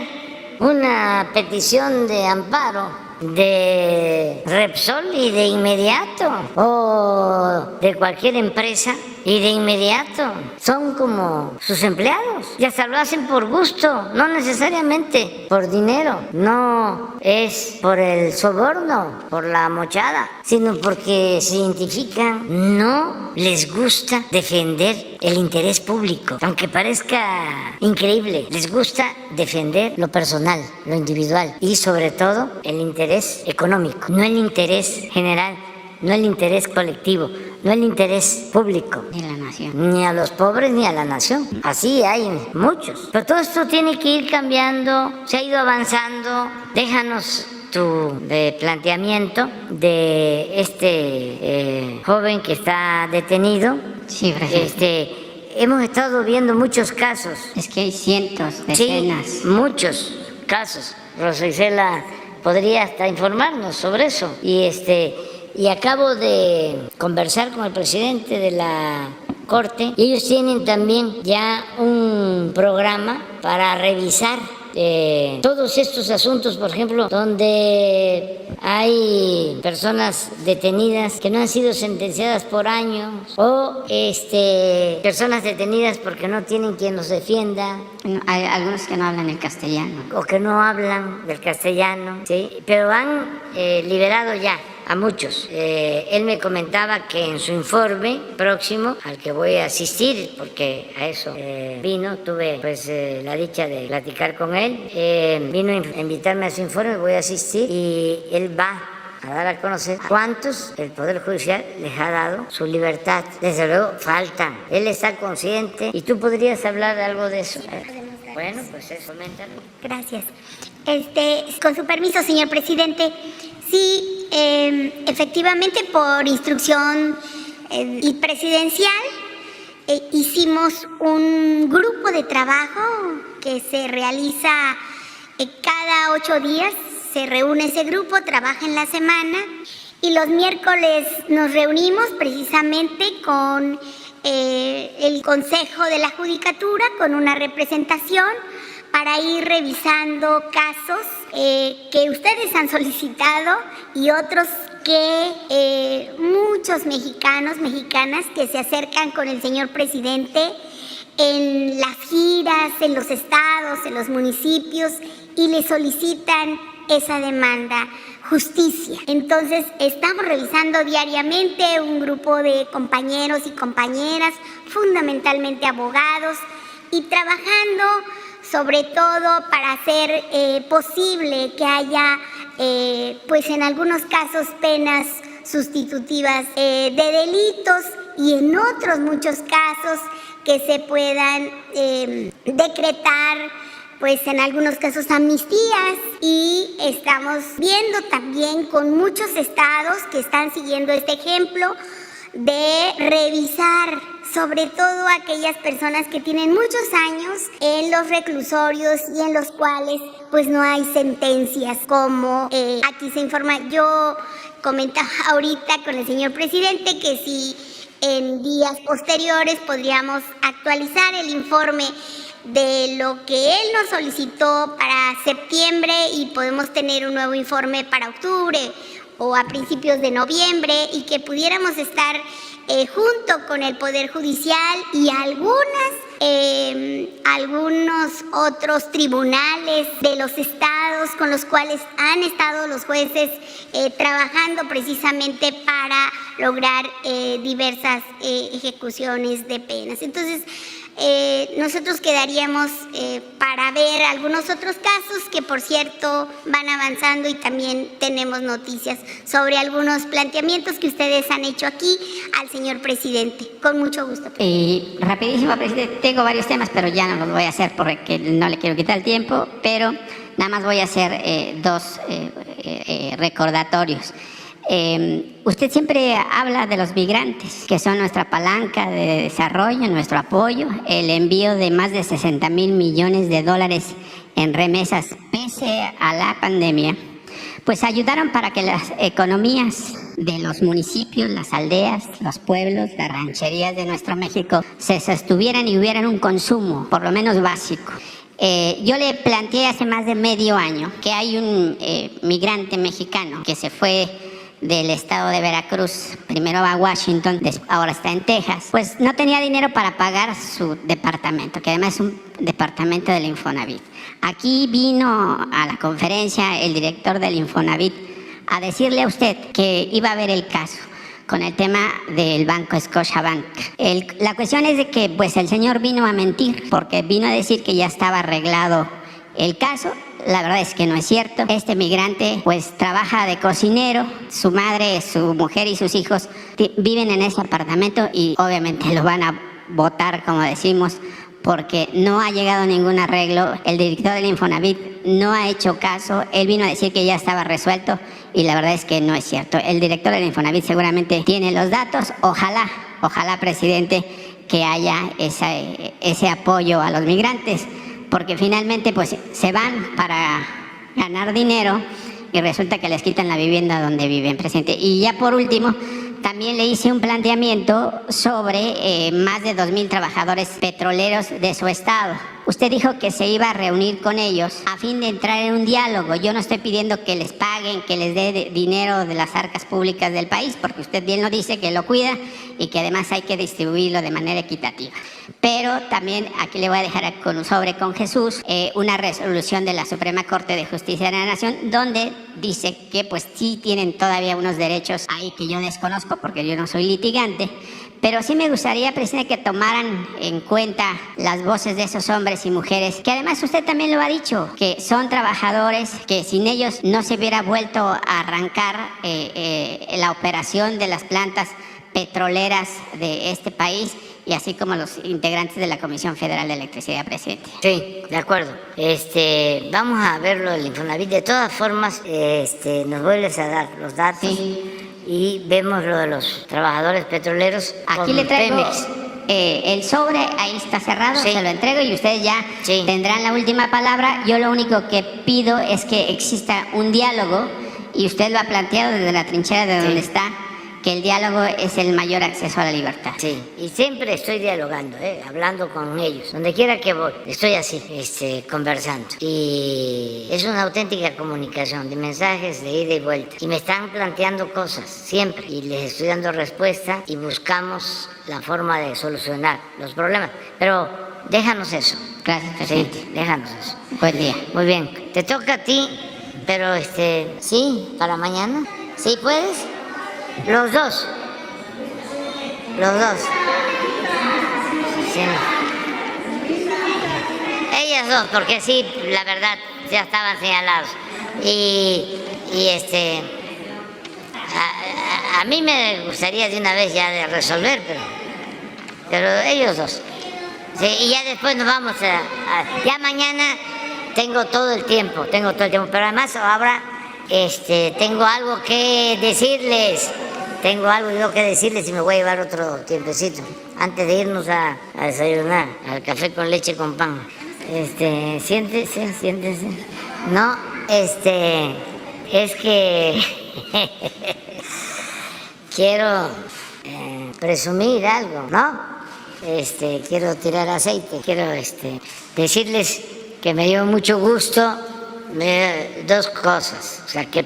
una petición de amparo de Repsol y de inmediato, o de cualquier empresa y de inmediato son como sus empleados y hasta lo hacen por gusto, no necesariamente por dinero, no es por el soborno, por la mochada, sino porque se identifican, no les gusta defender el interés público, aunque parezca increíble, les gusta defender lo personal, lo individual y sobre todo el interés económico, no el interés general, no el interés colectivo, no el interés público. De la nación. Ni a los pobres ni a la nación. Así hay muchos. Pero todo esto tiene que ir cambiando, se ha ido avanzando. Déjanos tu planteamiento de este joven que está detenido. Sí, presidente. Hemos estado viendo muchos casos. Es que hay cientos, decenas. Sí, muchos casos. Rosa Isela podría hasta informarnos sobre eso. Y acabo de conversar con el presidente de la Corte y ellos tienen también ya un programa para revisar todos estos asuntos, por ejemplo, donde hay personas detenidas que no han sido sentenciadas por años o personas detenidas porque no tienen quien los defienda. Hay algunos que no hablan el castellano. O que no hablan del castellano, ¿sí? Pero han liberado ya a muchos. Él me comentaba que en su informe próximo, al que voy a asistir, porque a eso vino, tuve pues la dicha de platicar con él, vino a invitarme a su informe, voy a asistir y él va a dar a conocer cuántos el Poder Judicial les ha dado su libertad. Desde luego faltan, él está consciente y tú podrías hablar de algo de eso. Bueno, pues eso, coméntalo. Gracias. Con su permiso, señor presidente, sí, efectivamente, por instrucción presidencial, hicimos un grupo de trabajo que se realiza cada 8 días. Se reúne ese grupo, trabaja en la semana y los miércoles nos reunimos precisamente con el Consejo de la Judicatura, con una representación para ir revisando casos que ustedes han solicitado y otros que muchos mexicanos, mexicanas que se acercan con el señor presidente en las giras, en los estados, en los municipios y le solicitan esa demanda, justicia. Entonces, estamos revisando diariamente un grupo de compañeros y compañeras, fundamentalmente abogados, y trabajando sobre todo para hacer posible que haya, pues en algunos casos, penas sustitutivas de delitos y en otros muchos casos que se puedan decretar, pues en algunos casos amnistías, y estamos viendo también con muchos estados que están siguiendo este ejemplo de revisar sobre todo aquellas personas que tienen muchos años en los reclusorios y en los cuales pues no hay sentencias, como aquí se informa. Yo comentaba ahorita con el señor presidente que si en días posteriores podríamos actualizar el informe de lo que él nos solicitó para septiembre y podemos tener un nuevo informe para octubre o a principios de noviembre, y que pudiéramos estar junto con el Poder Judicial y algunos otros tribunales de los estados con los cuales han estado los jueces trabajando precisamente para lograr diversas ejecuciones de penas. Entonces, nosotros quedaríamos para ver algunos otros casos que, por cierto, van avanzando, y también tenemos noticias sobre algunos planteamientos que ustedes han hecho aquí al señor presidente. Con mucho gusto. Rapidísimo, presidente, tengo varios temas, pero ya no los voy a hacer porque no le quiero quitar el tiempo, pero nada más voy a hacer dos recordatorios. Usted siempre habla de los migrantes, que son nuestra palanca de desarrollo, nuestro apoyo, el envío de más de 60,000 millones de dólares en remesas pese a la pandemia, pues ayudaron para que las economías de los municipios, las aldeas, los pueblos, las rancherías de nuestro México se sostuvieran y hubieran un consumo, por lo menos básico. Yo le planteé hace más de medio año que hay un migrante mexicano que se fue del estado de Veracruz, primero a Washington, ahora está en Texas, pues no tenía dinero para pagar su departamento, que además es un departamento del Infonavit. Aquí vino a la conferencia el director del Infonavit a decirle a usted que iba a ver el caso con el tema del banco Scotiabank. La cuestión es de que pues el señor vino a mentir, porque vino a decir que ya estaba arreglado el caso. La verdad es que no es cierto. Este migrante pues trabaja de cocinero, su madre, su mujer y sus hijos viven en ese apartamento y obviamente lo van a votar, como decimos, porque no ha llegado ningún arreglo. El director del Infonavit no ha hecho caso. Él vino a decir que ya estaba resuelto y la verdad es que no es cierto. El director del Infonavit seguramente tiene los datos. Ojalá, presidente, que haya ese apoyo a los migrantes, porque finalmente pues se van para ganar dinero y resulta que les quitan la vivienda donde viven, presidente. Y ya por último, también le hice un planteamiento sobre más de 2,000 trabajadores petroleros de su estado. Usted dijo que se iba a reunir con ellos a fin de entrar en un diálogo. Yo no estoy pidiendo que les paguen, que les dé dinero de las arcas públicas del país, porque usted bien lo dice, que lo cuida y que además hay que distribuirlo de manera equitativa. Pero también aquí le voy a dejar con Jesús una resolución de la Suprema Corte de Justicia de la Nación, donde dice que pues sí tienen todavía unos derechos ahí que yo desconozco porque yo no soy litigante. Pero sí me gustaría, presidente, que tomaran en cuenta las voces de esos hombres y mujeres, que además usted también lo ha dicho, que son trabajadores, que sin ellos no se hubiera vuelto a arrancar la operación de las plantas petroleras de este país, y así como los integrantes de la Comisión Federal de Electricidad, presidente. Sí, de acuerdo. Vamos a verlo del Infonavit. De todas formas, nos vuelves a dar los datos. Sí. Y vemos lo de los trabajadores petroleros. Aquí le traigo el sobre, ahí está cerrado, sí. Se lo entrego y ustedes ya tendrán la última palabra. Yo lo único que pido es que exista un diálogo, y usted lo ha planteado desde la trinchera de donde está, que el diálogo es el mayor acceso a la libertad. Sí, y siempre estoy dialogando, hablando con ellos. Donde quiera que voy, estoy así, conversando. Y es una auténtica comunicación de mensajes de ida y vuelta. Y me están planteando cosas, siempre. Y les estoy dando respuesta y buscamos la forma de solucionar los problemas. Pero déjanos eso. Gracias, presidente. Sí, déjanos eso. Buen día. Muy bien. Te toca a ti, pero sí, para mañana. ¿Sí puedes? Los dos. Sí. Ellas dos, porque sí, la verdad, ya estaban señalados. A mí me gustaría de una vez ya de resolver, pero ellos dos. Sí, y ya después nos vamos ya mañana tengo todo el tiempo, pero además ahora tengo algo que decirles. Y me voy a llevar otro tiempecito antes de irnos a desayunar, al café con leche con pan. Siéntese. No, es que quiero presumir algo, ¿no? Quiero tirar aceite, quiero decirles que me dio mucho gusto dos cosas, o sea, que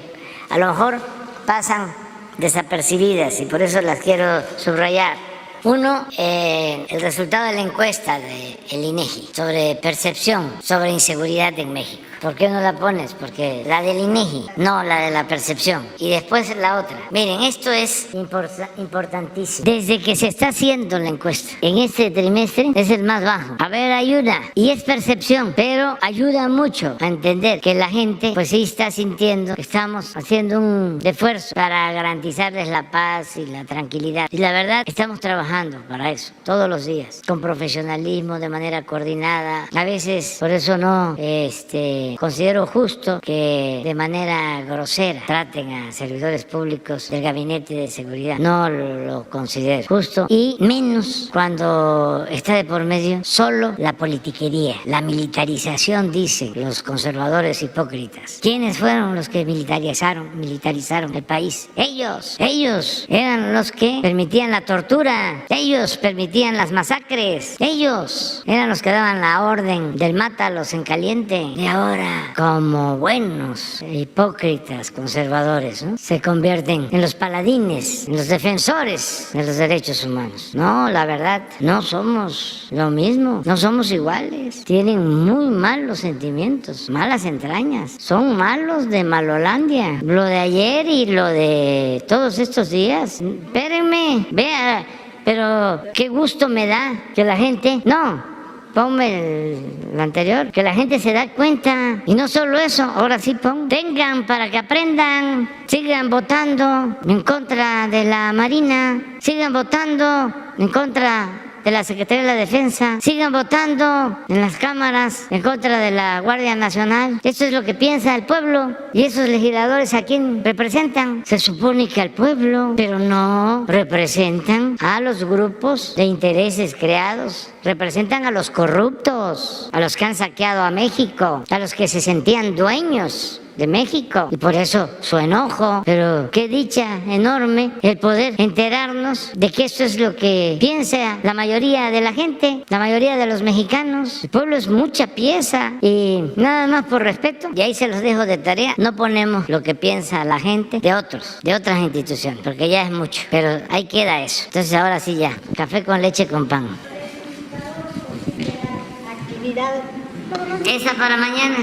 a lo mejor pasan desapercibidas y por eso las quiero subrayar. Uno, el resultado de la encuesta del INEGI sobre percepción, sobre inseguridad en México. ¿Por qué no la pones? Porque la del INEGI, no la de la percepción. Y después la otra. Miren, esto es importantísimo. Desde que se está haciendo la encuesta, en este trimestre es el más bajo. A ver, ayuda. Y es percepción, pero ayuda mucho a entender que la gente, pues sí está sintiendo que estamos haciendo un esfuerzo para garantizarles la paz y la tranquilidad. Y la verdad, estamos trabajando para eso, todos los días, con profesionalismo, de manera coordinada. A veces, por eso no, considero justo que de manera grosera traten a servidores públicos del Gabinete de Seguridad. No lo considero justo, y menos cuando está de por medio solo la politiquería, la militarización, dicen los conservadores hipócritas. ¿Quiénes fueron los que militarizaron el país? Ellos eran los que permitían la tortura, ellos permitían las masacres, ellos eran los que daban la orden del mátalos en caliente. Y ahora, como buenos hipócritas conservadores, ¿no?, se convierten en los paladines, en los defensores de los derechos humanos. No, la verdad, no somos lo mismo, no somos iguales. Tienen muy malos sentimientos, malas entrañas, son malos de Malolandia. Lo de ayer y lo de todos estos días. Espérenme, vea, pero qué gusto me da que la gente... No, ponme el anterior, que la gente se da cuenta. Y no solo eso, ahora sí tengan para que aprendan, sigan votando en contra de la Marina, sigan votando en contra de la Secretaría de la Defensa, sigan votando en las cámaras en contra de la Guardia Nacional. Eso es lo que piensa el pueblo. Y esos legisladores, ¿a quién representan? Se supone que al pueblo, pero no representan a los grupos de intereses creados. Representan a los corruptos, a los que han saqueado a México, a los que se sentían dueños de México y por eso su enojo. Pero qué dicha enorme el poder enterarnos de que esto es lo que piensa la mayoría de la gente, la mayoría de los mexicanos. El pueblo es mucha pieza y nada más por respeto, y ahí se los dejo de tarea, no ponemos lo que piensa la gente de otros, de otras instituciones, porque ya es mucho, pero ahí queda eso. Entonces ahora sí ya, café con leche con pan. Esa para mañana,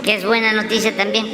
que es buena noticia también.